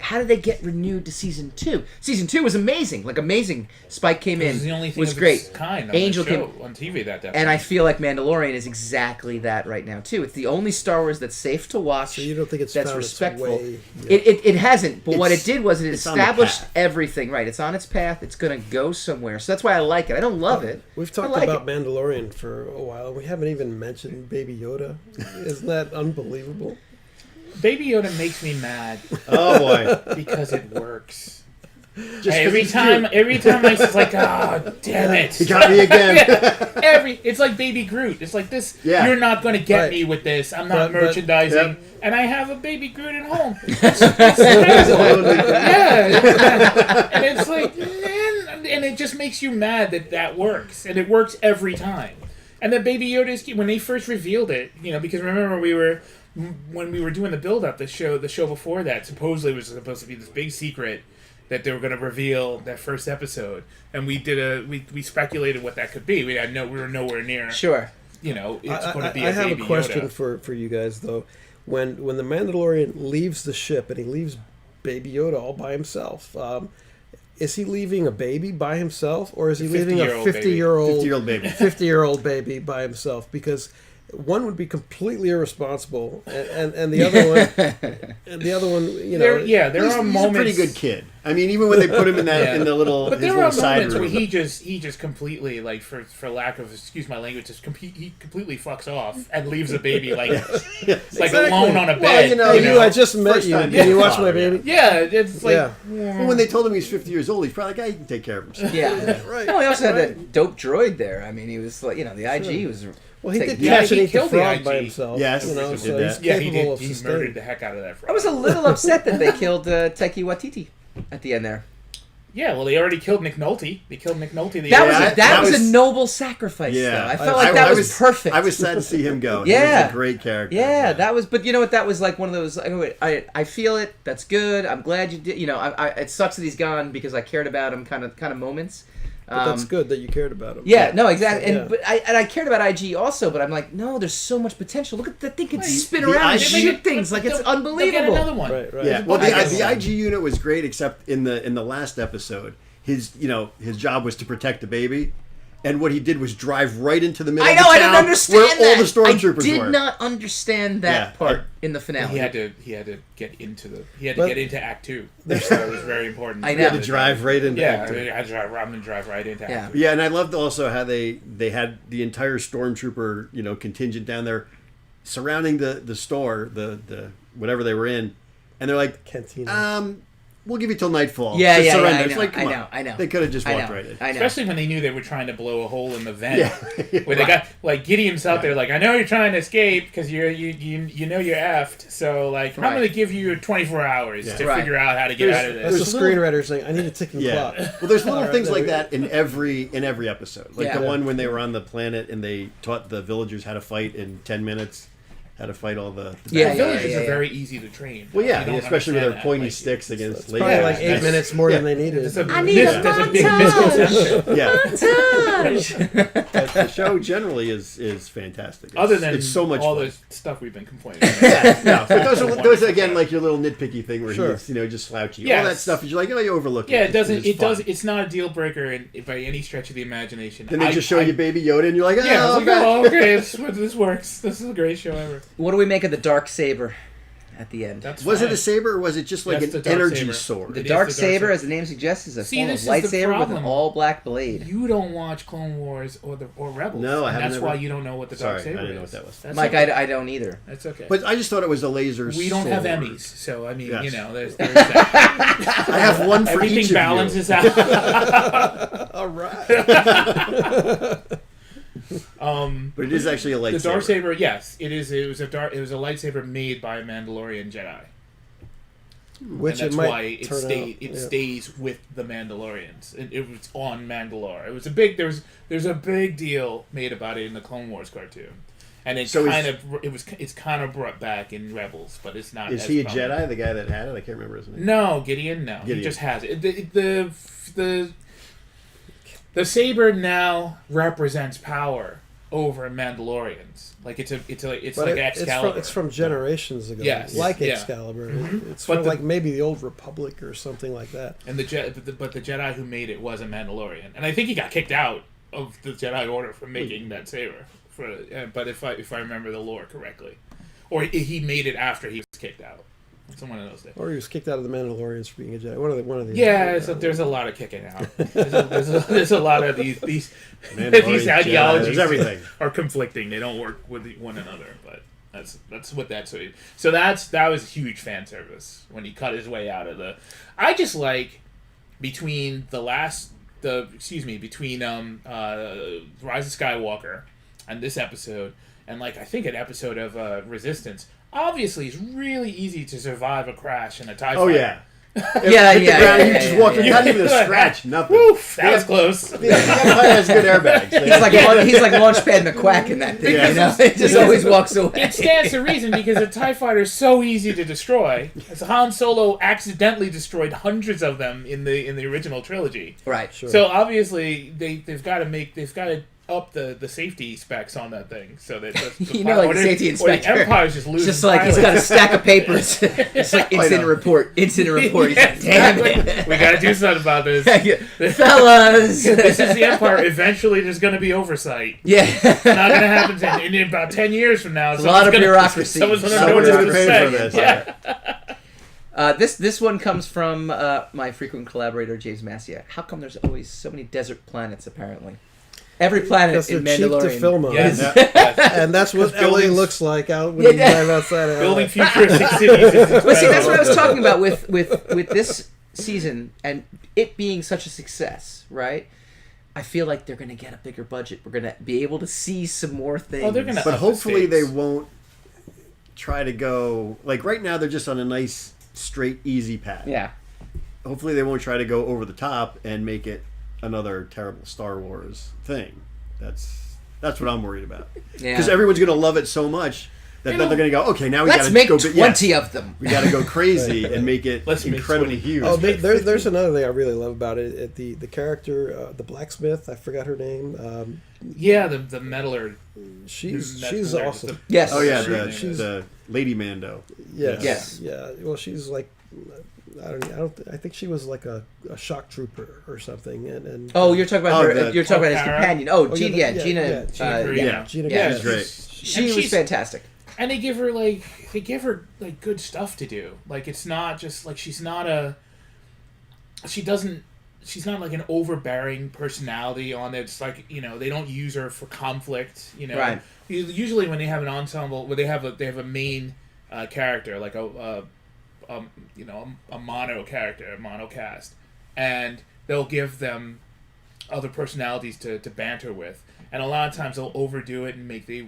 how did they get renewed to season 2? Season 2 was amazing, amazing. Spike came in, the only thing was of great. Its kind on Angel the show, came on TV that and I feel like Mandalorian is exactly that right now too. It's the only Star Wars that's safe to watch. So you don't think it's that's found respectful? Its way yet? It hasn't. But what it did was it it's established everything. Right, it's on its path. It's going to go somewhere. So that's why I like it. I don't love it. We've talked about Mandalorian for a while. We haven't even mentioned Baby Yoda. Isn't that unbelievable? Baby Yoda makes me mad. Oh boy, because it works. Every time I was like, oh, damn it. He got me again. It's like Baby Groot. It's like this, you're not going to get me with this. I'm not merchandising. And I have a Baby Groot at home. It's and it's like, man, and it just makes you mad that works. And it works every time. And then Baby Yoda is, when they first revealed it, because remember when we were doing the build-up, the show before that, supposedly was supposed to be this big secret that they were going to reveal that first episode, and we speculated what that could be. We were nowhere near. Sure. It's going to be. I have a question for you guys though. when the Mandalorian leaves the ship and he leaves Baby Yoda all by himself. Is he leaving a baby by himself, or is he leaving a 50-year-old baby 50-year-old baby by himself? Because one would be completely irresponsible, and the other one, you know, there are moments. He's a pretty good kid. I mean, even when they put him in that in the little, but there are moments where he just completely, like, for lack of, excuse my language, he completely fucks off and leaves a baby like alone on a bed. Well, you I just met you. Can you watch my baby? Yeah, it's like well, when they told him he's 50 years old, he's probably like, he can take care of himself. Yeah, right. No, he also had that dope droid there. I mean, he was like, the IG was. Well, he did catch and eat the frog by himself. Yes, so he's he capable of he sustaining. murdered the heck out of that frog. I was a little upset that they killed Taika Waititi at the end there. Yeah, well, they already killed Nick Nolte. They killed Nick Nolte. That was a noble sacrifice, though. I felt like that was perfect. I was sad to see him go. Yeah. He was a great character. Yeah, that was... But you know what? That was like one of those... I feel it. That's good. I'm glad you did... it sucks that he's gone because I cared about him kind of moments. But that's good that you cared about him. Yeah, no, exactly. So, I cared about IG also, but I'm like, no, there's so much potential. Look at that thing can spin around and shoot things like it's unbelievable. Get another one. Right. Yeah. Well, the IG unit was great, except in the last episode, his job was to protect the baby. And what he did was drive right into the middle of the town I didn't understand where all the stormtroopers I did were. not understand that part in the finale. He had to get into Act 2. So it was very important. I know. He had to drive right into Act 2. I had to drive right into Act 2. Yeah, and I loved also how they had the entire stormtrooper contingent down there surrounding the store, the whatever they were in, and they're like, cantina. We'll give you till nightfall. Yeah, surrender. I know, It's like, come on. I know. They could have just walked right in. I know. Especially when they knew they were trying to blow a hole in the vent. Yeah. Where they got, like, Gideon's out there, like, I know you're trying to escape because you know you're effed. So, like, I'm going to give you 24 hours to figure out how to get out of this. That's the screenwriter saying, I need a ticking clock. Well, there's little things like that in every episode. Like the one when they were on the planet and they taught the villagers how to fight in 10 minutes. How to fight all the villagers are very easy to train. Well, especially with their pointy sticks against ladies. Probably like 8 minutes more than they needed. I need a montage. Montage. But the show generally is fantastic. Other than it's so much all fun. the stuff we've been complaining about. But those are again like your little nitpicky thing where he's just slouchy. Yes. All that stuff is like, you overlook it. Yeah, it's not a deal breaker by any stretch of the imagination. Then they just show you Baby Yoda and you're like, okay, this works. This is a great show ever. What do we make of the dark saber at the end? Was it a saber or was it just like an energy sword? The dark saber, as the name suggests, is a form of lightsaber with an all-black blade. You don't watch Clone Wars or Rebels. No, I haven't. That's why you don't know what the dark saber is. I didn't know what that was. Mike, I don't either. That's okay. But I just thought it was a laser sword. We don't have Emmys, so I mean, there's that. I have one for each of you. Everything balances out. All right. But it is actually a lightsaber. The dark saber, yes, it is. It was a lightsaber made by a Mandalorian Jedi. Which and that's might why it stays with the Mandalorians. It was on Mandalore. It was a big. There's a big deal made about it in the Clone Wars cartoon, and it's kind of brought back in Rebels, but it's not. Is he a Jedi? The guy that had it, I can't remember his name. No, Gideon. No, he just has it. The saber now represents power over Mandalorians. Like it's like Excalibur. It's from generations ago. Yes, like Excalibur. Mm-hmm. It's from like maybe the old Republic or something like that. And the Jedi who made it was a Mandalorian, and I think he got kicked out of the Jedi Order for making that saber. But if I remember the lore correctly, or he made it after he was kicked out. Someone of those days. Or he was kicked out of the Mandalorians for being a Jedi. One of the. Yeah, there's a lot of kicking out. There's a lot of these ideologies. Everything are conflicting. They don't work with one another. But that's what that's. So that was huge fan service when he cut his way out of the. I just like between Rise of Skywalker and this episode, and like I think an episode of Resistance. Obviously, it's really easy to survive a crash in a TIE fighter. Oh, yeah. You just walk in, not even a scratch, nothing. Woof, that was close. The Empire has good airbags. He's like Launchpad McQuack in that thing. Yeah. It just always walks away. It stands to reason because a TIE fighter is so easy to destroy. As Han Solo accidentally destroyed hundreds of them in the original trilogy. Right. Sure. So obviously they've got to up the safety specs on that thing so that the like the safety inspector. the Empire's just losing. Just like he's got a stack of papers. It's like incident report. He's like, damn it. We got to do something about this. Fellas. This is the Empire. Eventually, there's going to be oversight. Yeah. It's not going to happen in about 10 years from now. A lot of bureaucracy. Someone's going to know what to say. For this. Yeah. This one comes from my frequent collaborator, James Massia. How come there's always so many desert planets, apparently? Every planet in Mandalorian. Cheap to film on. Yes. And that's what LA looks like out when you drive outside of Building futuristic cities. But see, that's what I was talking about with this season and it being such a success, right? I feel like they're going to get a bigger budget. We're going to be able to see some more things. Oh, they're gonna but hopefully they won't try to go... Like, right now, they're just on a nice, straight, easy path. Yeah. Hopefully they won't try to go over the top and make it another terrible Star Wars thing. That's what I'm worried about. Because everyone's going to love it so much that they're going to go, okay, now we got to make go 20 of them. We got to go crazy and make it incredibly huge. Oh, there's another thing I really love about it. The character, the blacksmith, I forgot her name. The meddler. She's awesome. Yes. Oh yeah, she's the Lady Mando. Yes. Yeah. Well, she's like, I think she was like a shock trooper or something. And you're talking about her. You're talking about his companion. Gina. Gina. She's great. She was fantastic. And they give her good stuff to do. Like, it's not just like she's not like an overbearing personality on it. It's like, they don't use her for conflict, Right. Usually when they have an ensemble, where they have a main character, like a mono character, a mono cast, and they'll give them other personalities to banter with. And a lot of times they'll overdo it and make the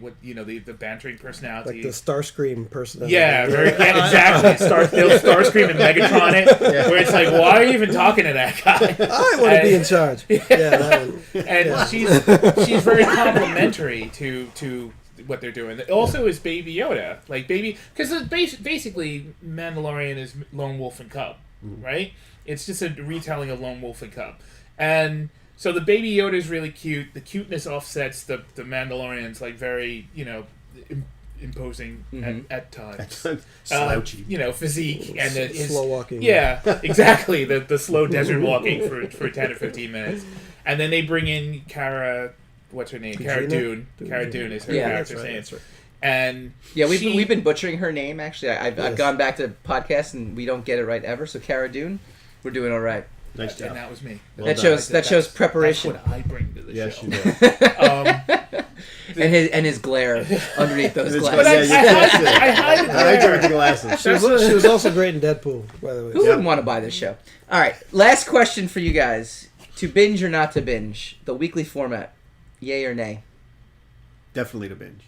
bantering personality, like the Starscream personality. Yeah, exactly. They'll Starscream and Megatron it, where it's like, why are you even talking to that guy? I want to be in charge. She's very complimentary to what they're doing. Also, is Baby Yoda, because basically Mandalorian is Lone Wolf and Cub, right? It's just a retelling of Lone Wolf and Cub, and so the Baby Yoda is really cute. The cuteness offsets the Mandalorian's very imposing at times, slouchy, physique and his slow walking. Yeah, exactly. The slow desert walking for 10 or 15 minutes, and then they bring in Cara. What's her name? Cara Dune. Cara Dune is her character's name. Right. And we've been butchering her name. Actually, I've gone back to podcasts and we don't get it right ever. So Cara Dune, we're doing all right. Nice job. And that was me. Well that shows preparation. That's what I bring to the show. Yes, you do. And his glare underneath those glasses. But I hide it there. With the glasses. She was also great in Deadpool, by the way. Who wouldn't want to buy this show? All right, last question for you guys: to binge or not to binge? The weekly format, yay or nay? Definitely to binge.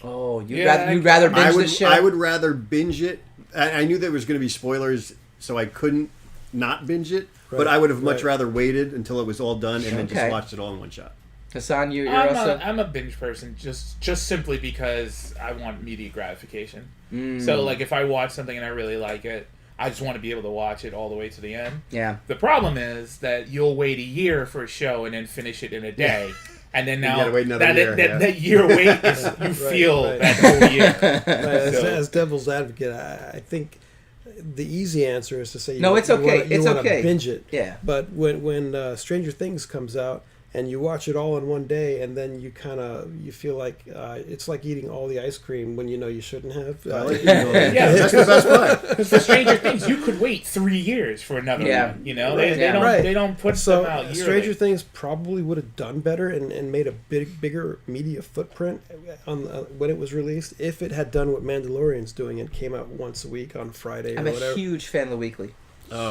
Oh, you'd rather binge this show? I would rather binge it. I knew there was going to be spoilers, so I couldn't not binge it. Right, but I would have much rather waited until it was all done and then just watched it all in one shot. Hassan, you're also... I'm a binge person, just simply because I want immediate gratification. So, if I watch something and I really like it, I just want to be able to watch it all the way to the end. Yeah. The problem is that you'll wait a year for a show and then finish it in a day. And then now that year wait is feel that whole year. As devil's advocate, I think the easy answer is to say it's okay. You want to binge it. Yeah. But when Stranger Things comes out and you watch it all in one day, and then you feel like it's like eating all the ice cream when you shouldn't have. That's the best part. For Stranger Things, you could wait 3 years for another one. They don't put them out yearly. Stranger Things probably would have done better and made a bigger media footprint on when it was released if it had done what Mandalorian's doing and came out once a week on Friday. I'm a huge fan of the weekly.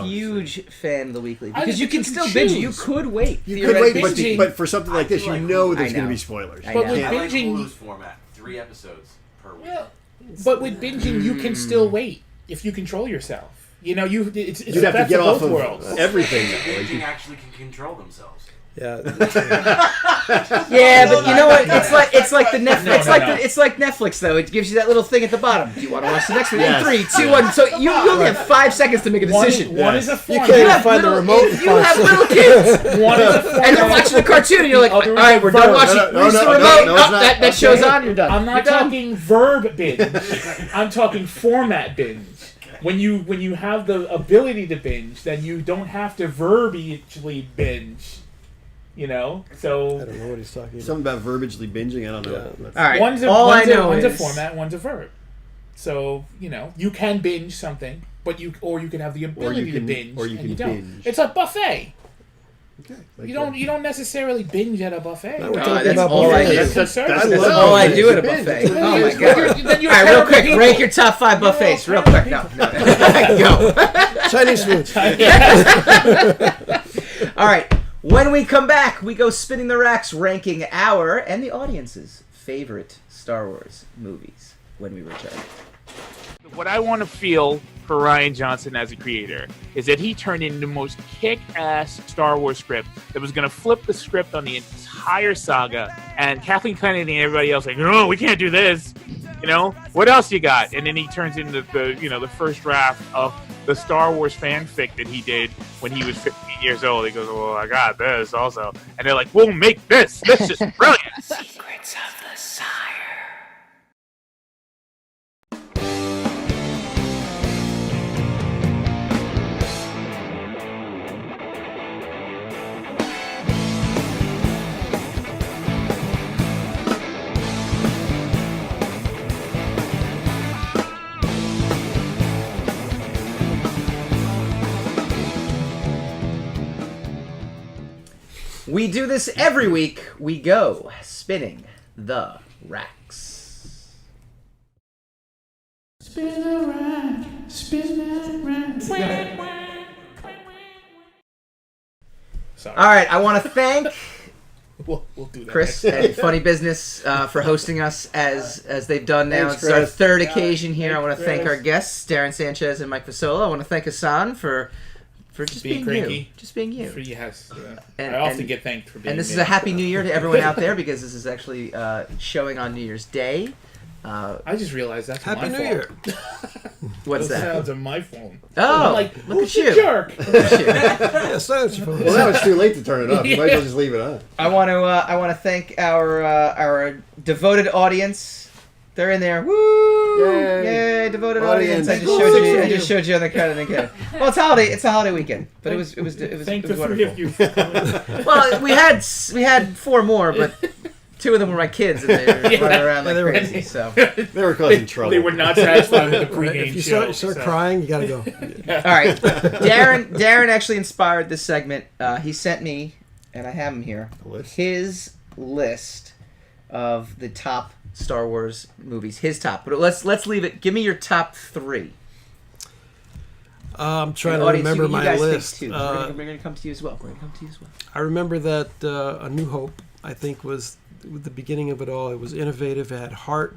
Huge fan of the weekly because you can still binge it. You could wait. But for something like this, there's going to be spoilers. But with I like binging, Hulu's format, 3 episodes per week. Well, but with binging, you can still wait if you control yourself. You'd have to get off of worlds. everything. Binging actually can control themselves. Yeah. Yeah, but you know what? It's like the Netflix. It's like Netflix though. It gives you that little thing at the bottom. Do you want to watch the next one? Yes. 3, 2, 1. So you only have 5 seconds to make a decision. One is a You format. can't even find the remote. You have little kids, One is a format. and they're watching the cartoon, and you're like, all right, we're done watching. Where's the remote? That show's on. You're done. I'm not talking verb binge. I'm talking format binge. When you have the ability to binge, then you don't have to verbally binge. You know, so I don't know what he's talking about. Something about verbagely binging. I don't know. Yeah. All right. one's a is format, one's a verb. So you can binge something, but you can have the ability to binge, or you can don't. binge. It's a buffet. Okay. You don't necessarily binge at a buffet. No, we're right? talking that's about all I buffets. do. That's the service. That's That's all all I it do is. at a Binge. buffet. It's a Oh my binge. god! Then you're All right, real terrible quick, people. rank your top 5 buffets, real quick. No. Go. Chinese food. All right. When we come back, we go spinning the racks, ranking our and the audience's favorite Star Wars movies. When we return. What I want to feel for Rian Johnson as a creator is that he turned in the most kick-ass Star Wars script that was going to flip the script on the entire saga, and Kathleen Kennedy and everybody else like, no, we can't do this. What else you got? And then he turns into the first draft of the Star Wars fanfic that he did when he was 15 years old. He goes, well, I got this also. And they're like, we'll make this. This is brilliant. Secrets of the Sire. We do this every week. We go spinning the racks. Spin a rack, spin that rack. Sorry. All right, I want to thank We'll do that. Chris and Funny Business for hosting us as they've done now. Thanks, It's our Chris. third occasion here. I Thanks, want to thank Chris. our guests, Darren Sanchez and Mike Vasola. I want to thank Hassan for just being you. cranky. Just being you. Yes. And- I often and- get thanked for being And this is me. a happy new year to everyone out there because this is actually showing on New Year's Day. I just realized that's Happy my New fault. Year. What's Those that? sounds are my phone. Oh, I'm like, look who's at the you. jerk? Yeah, silence your phone. Well, now it's too late to turn it off. You might as well just leave it on. I want to thank our devoted audience. They're in there. Woo! Yay. Devoted Audience. audience. I just Woo! showed you. I Thank just showed you on the credit again. Well, it's holiday. It's a holiday weekend, but it was Thank it the was three wonderful. of you for coming. Well, we had 4 more, but 2 of them were my kids, and they were running around like they were- crazy. So, They were causing trouble. They were not satisfied with the pregame If you show. start crying, you gotta go. all right. Darren actually inspired this segment. He sent me, and I have him here, List? his list of the top Star Wars movies. His top, but let's leave it. Give me your top 3. I'm trying And to audience, remember you my guys list. Think too. We're gonna come to you as well. I remember that A New Hope, I think, was the beginning of it all. It was innovative. It had heart,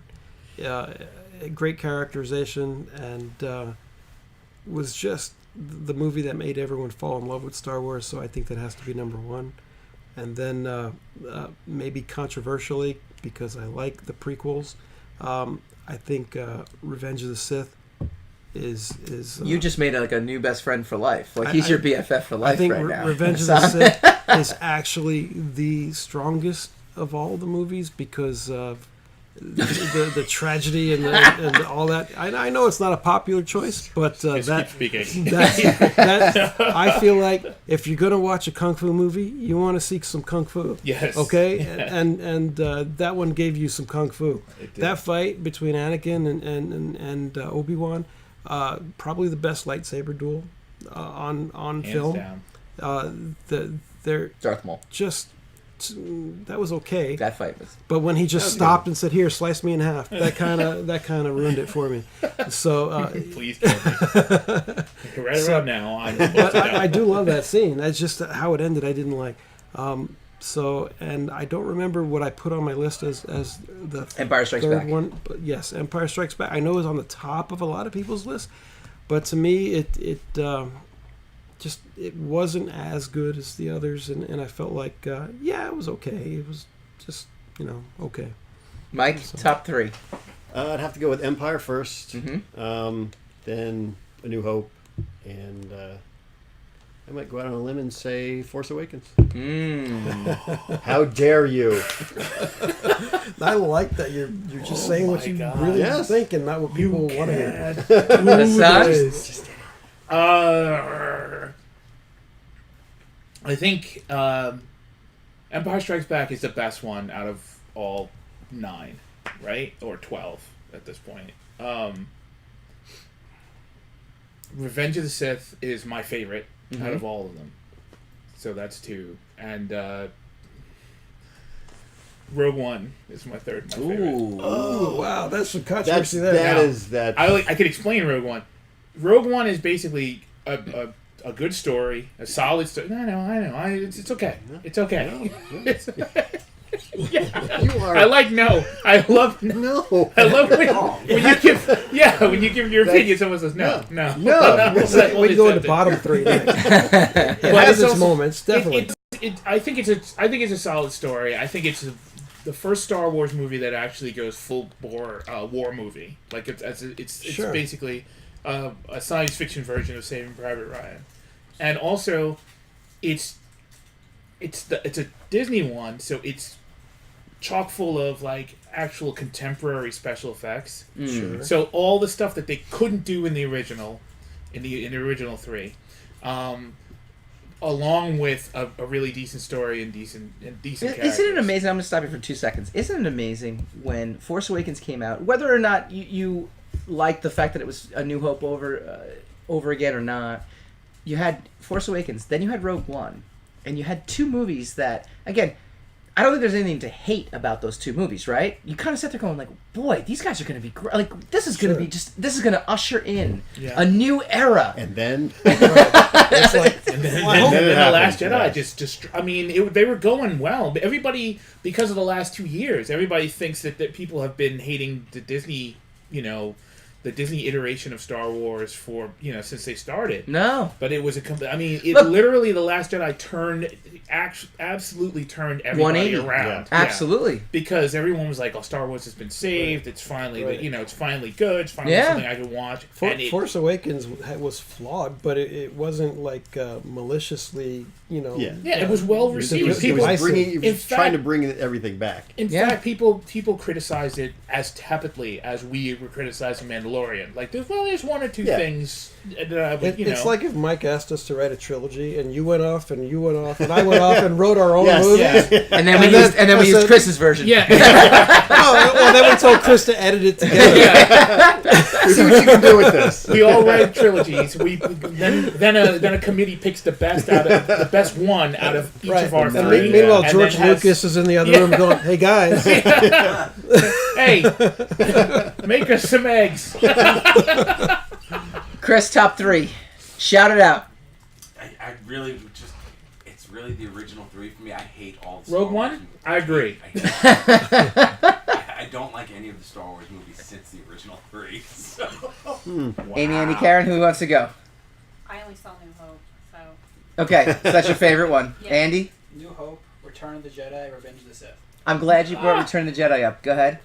great characterization, and was just the movie that made everyone fall in love with Star Wars. So I think that has to be number 1. And then maybe controversially, because I like the prequels, I think Revenge of the Sith is You just made like a new best friend for life. Like I- he's your I- BFF for life I think right now. Revenge of the Sith is actually the strongest of all the movies because of the tragedy and all that. I know it's not a popular choice, but Just that keep speaking. that I feel like if you're gonna watch a kung fu movie, you want to see some kung fu. Yes. Okay, and that one gave you some kung fu. It did. That fight between Anakin and Obi-Wan, probably the best lightsaber duel on Hands film. down. They're Darth Maul. just that was okay, That fight was. but when he just stopped and said, "Here, slice me in half," that kind of ruined it for me. So, Please kill me. Right around now. but I do love that scene. That's just how it ended. I didn't like. So, and I don't remember what I put on my list as the Empire Strikes third Back. one. But yes, Empire Strikes Back. I know it's on the top of a lot of people's list, but to me, just it wasn't as good as the others, and I felt like it was okay. It was just okay. Mike, top 3. I'd have to go with Empire first, Mm-hmm. then A New Hope, and I might go out on a limb and say Force Awakens. How dare you? I like that you're just saying what you really think and not what people want to hear. I think Empire Strikes Back is the best one out of all 9, right? Or 12 at this point. Revenge of the Sith is my favorite out of all of them. So that's 2. And Rogue One is my third. My favorite. Oh, wow. That's some controversy there. I could explain Rogue One. Rogue One is basically a good story, a solid story. I know. It's okay. It's okay. Yeah. You are. I love no. I love when you give your opinion. Someone says no. We go into bottom 3 next. It has its moments, definitely. I think it's a solid story. I think it's the first Star Wars movie that actually goes full bore war movie. Like it's Sure. basically a science fiction version of Saving Private Ryan, and also it's a Disney one, so it's chock full of like actual contemporary special effects. Sure. So all the stuff that they couldn't do in the original, in the original 3, along with a really decent story and decent characters. Isn't it amazing? I'm going to stop you for 2 seconds. Isn't it amazing when Force Awakens came out, whether or not you liked the fact that it was A New Hope over again or not, you had Force Awakens, then you had Rogue One, and you had 2 movies that, again, I don't think there's anything to hate about those 2 movies, right? You kind of sit there going like, boy, these guys are going to be great. Like, this is going to be this is going to usher in a new era. And then... It's like, and then The Last Jedi they were going well. Everybody, because of the last 2 years, everybody thinks that people have been hating the Disney, the Disney iteration of Star Wars for, since they started. No. But it was literally The Last Jedi absolutely turned everybody around. Yeah. Absolutely. Because everyone was like, oh, Star Wars has been saved. It's finally, it's finally good. It's finally something I can watch. Force Awakens was flawed, but it wasn't like maliciously, it was well received. It was trying to bring everything back. In fact, people criticized it as tepidly as we were criticizing Mandalorian. Like, there's 1 or 2 things that It's like if Mike asked us to write a trilogy, and you went off, and I went off and wrote our own movies. Yeah. And then we used Chris's version. Yeah. Then we told Chris to edit it together. Yeah. See what you can do with this. We all write trilogies. Then a committee picks the best one out of each of our 3. Meanwhile, George Lucas is in the other room going, "Hey guys, hey, make us some eggs." Chris, top 3. Shout it out. I really just, it's really the original 3 for me. I hate all the Rogue One? I agree. I don't like any of the Star Wars movies since the original 3. So. Wow. Amy, Karen, who wants to go? I only saw New Hope, so... Okay, so that's your favorite one. Yeah. Andy? New Hope, Return of the Jedi, Revenge of the Sith. I'm glad you brought Return of the Jedi up. Go ahead.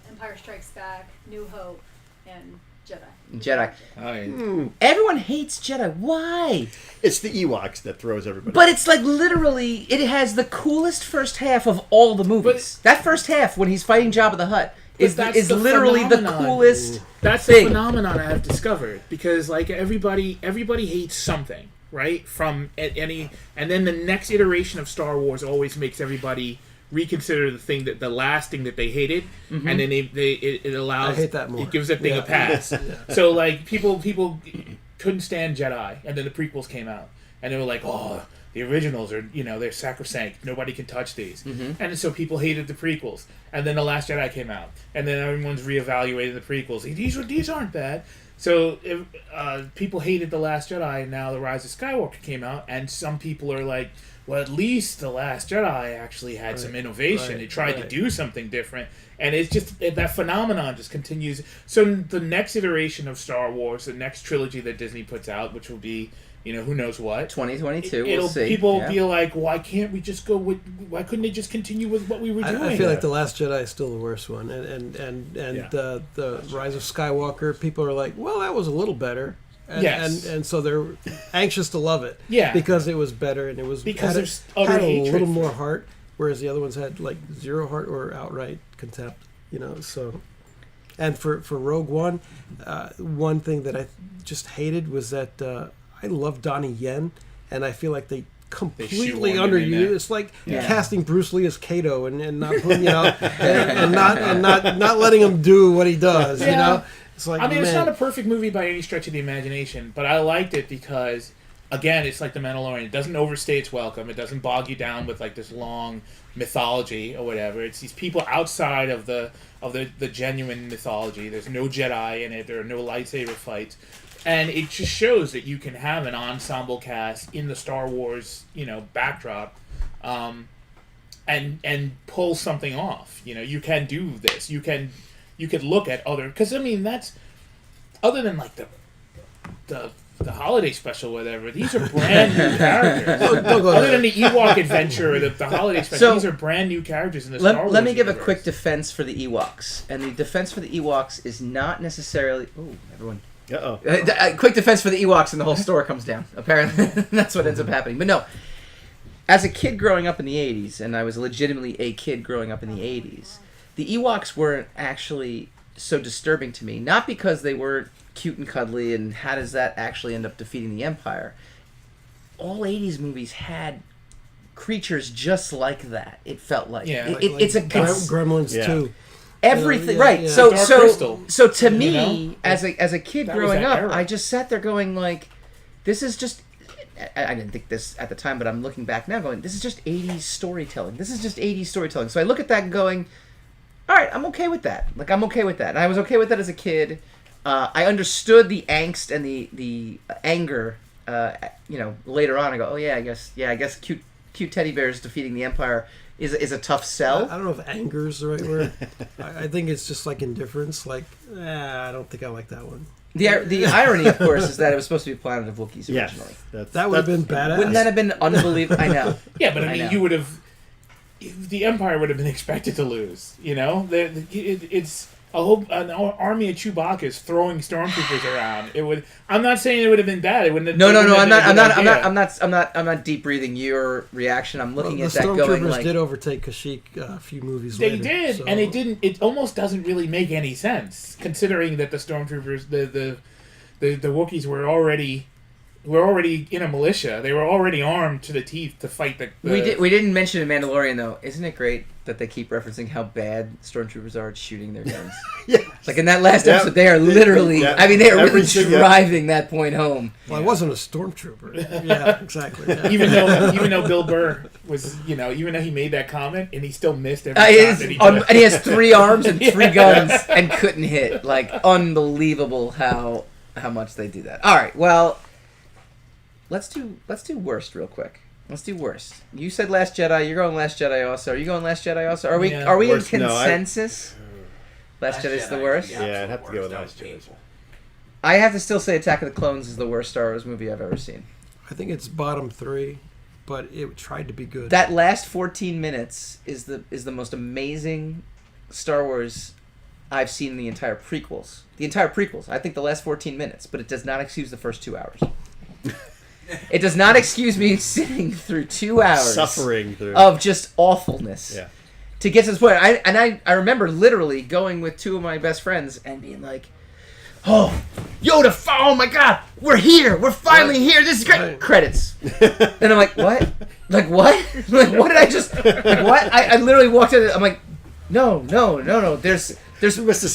Empire Strikes Back, New Hope, and Jedi. Jedi. Oh, yeah. Everyone hates Jedi. Why? It's the Ewoks that throws everybody. But it's like literally, it has the coolest first half of all the movies. That first half when he's fighting Jabba the Hutt is literally the coolest. That's the phenomenon I have discovered, because like everybody hates something, right? From any, and then the next iteration of Star Wars always makes everybody reconsider the last thing that they hated, and then it allows, I hate that more. It gives that thing a pass. So like people couldn't stand Jedi, and then the prequels came out, and they were like, oh, the originals are, they're sacrosanct, nobody can touch these, and so people hated the prequels, and then The Last Jedi came out, and then everyone's reevaluating the prequels. These aren't bad. So people hated The Last Jedi, and now The Rise of Skywalker came out, and some people are like, well, at least The Last Jedi actually had some innovation. It tried to do something different. And it's just, that phenomenon just continues. So the next iteration of Star Wars, the next trilogy that Disney puts out, which will be who knows what. 2022, we'll see. People will be like, why can't we just go with? Why couldn't they just continue with what we were doing? I feel like The Last Jedi is still the worst one, and the Rise of Skywalker. People are like, well, that was a little better. And so they're anxious to love it. Yeah. Because it was better and it was because there's had a little more heart, whereas the other ones had like zero heart or outright contempt. So. And for Rogue One, one thing that I just hated was that I love Donnie Yen, and I feel like they completely underused. It's like casting Bruce Lee as Kato and not putting, and not letting him do what he does. It's like, it's not a perfect movie by any stretch of the imagination, but I liked it because, again, it's like The Mandalorian. It doesn't overstay its welcome. It doesn't bog you down with like this long mythology or whatever. It's these people outside of the genuine mythology. There's no Jedi in it. There are no lightsaber fights, and it just shows that you can have an ensemble cast in the Star Wars backdrop, and pull something off. You can do this. You could look at other, because that's other than like the holiday special, whatever. These are brand new characters. Other than the Ewok adventure or the holiday special, these are brand new characters in the Star Wars Let me give universe. a quick defense for the Ewoks, and the defense for the Ewoks is not necessarily. Oh, everyone. Quick defense for the Ewoks, and the whole store comes down. Apparently, that's what ends up happening. But no, as a kid growing up in the '80s, and I was legitimately a kid growing up in the '80s, the Ewoks weren't actually so disturbing to me. Not because they were cute and cuddly, and how does that actually end up defeating the Empire? All 80s movies had creatures just like that. It felt like it's a Gremlins too. Everything right. Yeah. So to me, as a kid growing up, I just sat there going like, this is just. I didn't think this at the time, but I'm looking back now, going, this is just 80s storytelling. So I look at that and going, all right, I'm okay with that. Like, I'm okay with that. And I was okay with that as a kid. I understood the angst and the anger. Later on, I go, oh yeah, I guess cute teddy bears defeating the Empire is a tough sell. I don't know if anger is the right word. I think it's just like indifference. Like, I don't think I like that one. The irony, of course, is that it was supposed to be Planet of Wookiees originally. That would have been badass. Wouldn't that have been unbelievable? I know. Yeah, but I mean, you would have. The Empire would have been expected to lose. It's an army of Chewbacca's throwing stormtroopers around. It would. I'm not saying it would have been bad. It wouldn't. No. I'm not deep breathing your reaction. I'm looking at that going like. The stormtroopers did overtake Kashyyyk a few movies later. They did, so. And it didn't. It almost doesn't really make any sense considering that the stormtroopers, the Wookiees were already in a militia. They were already armed to the teeth to fight the... We didn't mention in Mandalorian, though. Isn't it great that they keep referencing how bad stormtroopers are at shooting their guns? Like in that last episode, they are literally... I mean, they are really driving that point home. Well, I wasn't a stormtrooper. Yeah, exactly. Yeah. Even though Bill Burr was, even though he made that comment, and he still missed every shot that he did. And he has 3 arms and 3 guns and couldn't hit. Like, unbelievable how much they do that. All right, well... Let's do worst real quick. Let's do worst. You said Last Jedi. You're going Last Jedi also. Are you going Last Jedi also? Are we in consensus? Last Jedi is the worst. Yeah, I'd have to go with Last Jedi. I have to still say Attack of the Clones is the worst Star Wars movie I've ever seen. I think it's bottom 3, but it tried to be good. That last 14 minutes is the most amazing Star Wars I've seen in the entire prequels. I think the last 14 minutes, but it does not excuse the first 2 hours. It does not excuse me sitting through 2 hours suffering through of just awfulness. Yeah. To get to this point, I remember literally going with 2 of my best friends and being like, "Oh, Yoda! Oh my God, we're here! We're finally here! This is great!" Right. Credits. And I'm like, "What? Like what? Like what did I just? Like what?" I literally walked in. I'm like, "No! There's."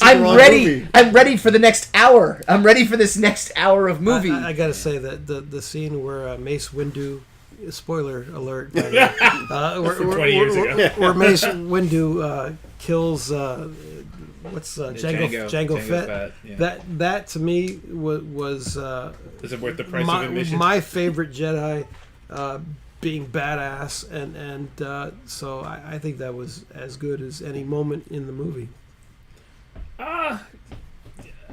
I'm ready. Movie. I'm ready for the next hour. I'm ready for this next hour of movie. I gotta say that the scene where Mace Windu, spoiler alert, where Mace Windu kills Jango Fett. Yeah. That to me was is it worth the price of admission? My favorite Jedi. Being badass, and so I think that was as good as any moment in the movie.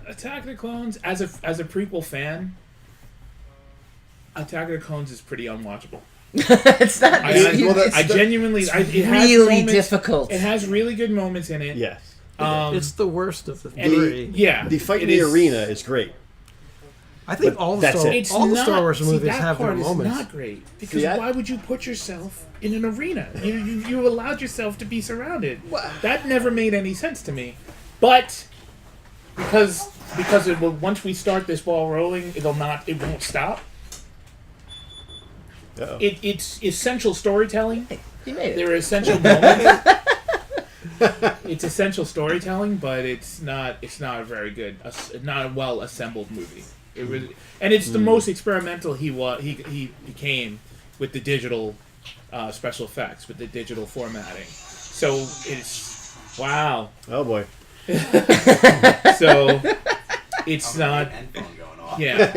Attack of the Clones as a prequel fan, Attack of the Clones is pretty unwatchable. It's not. I genuinely. It really has difficult. It has really good moments in it. Yes. It's the worst of the three. The fight in the arena is great. I think all the Star Wars movies have their moments. It's not great because why would you put yourself in an arena? You allowed yourself to be surrounded. That never made any sense to me. But because once we start this ball rolling, it won't stop. It's essential storytelling. He made it. There are essential moments. It's essential storytelling, but it's not a very good, not a well assembled movie. It really, and it's the most experimental he became with the digital special effects, with the digital formatting. So it's wow. Oh boy. So it's not. Yeah,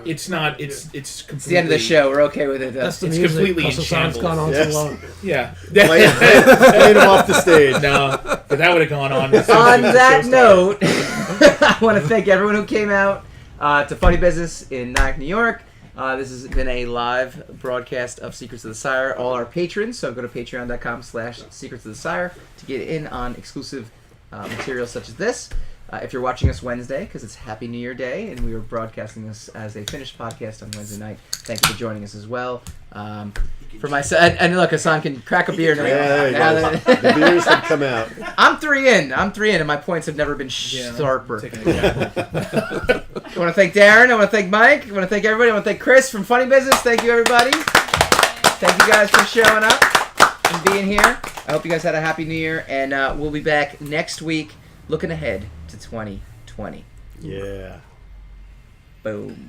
it's not. It's completely. It's the end of the show. We're okay with it. That's the it's music. completely in The song's shambles. gone on too long. Yeah, Played him off the stage. No, but that would have gone on. On that note, I want to thank everyone who came out to Funny Business in Nyack, New York. This has been a live broadcast of Secrets of the Sire. All our patrons, so go to patreon.com/Secrets of the Sire to get in on exclusive material such as this. If you're watching us Wednesday, because it's Happy New Year Day, and we are broadcasting this as a finished podcast on Wednesday night, thank you for joining us as well. For my son, and look, Hassan can crack a beer now. Yeah, the beers have come out. I'm three in, and my points have never been sharper. I want to thank Darren. I want to thank Mike. I want to thank everybody. I want to thank Chris from Funny Business. Thank you, everybody. Thank you guys for showing up and being here. I hope you guys had a Happy New Year, and we'll be back next week looking ahead to 2020. Yeah. Boom.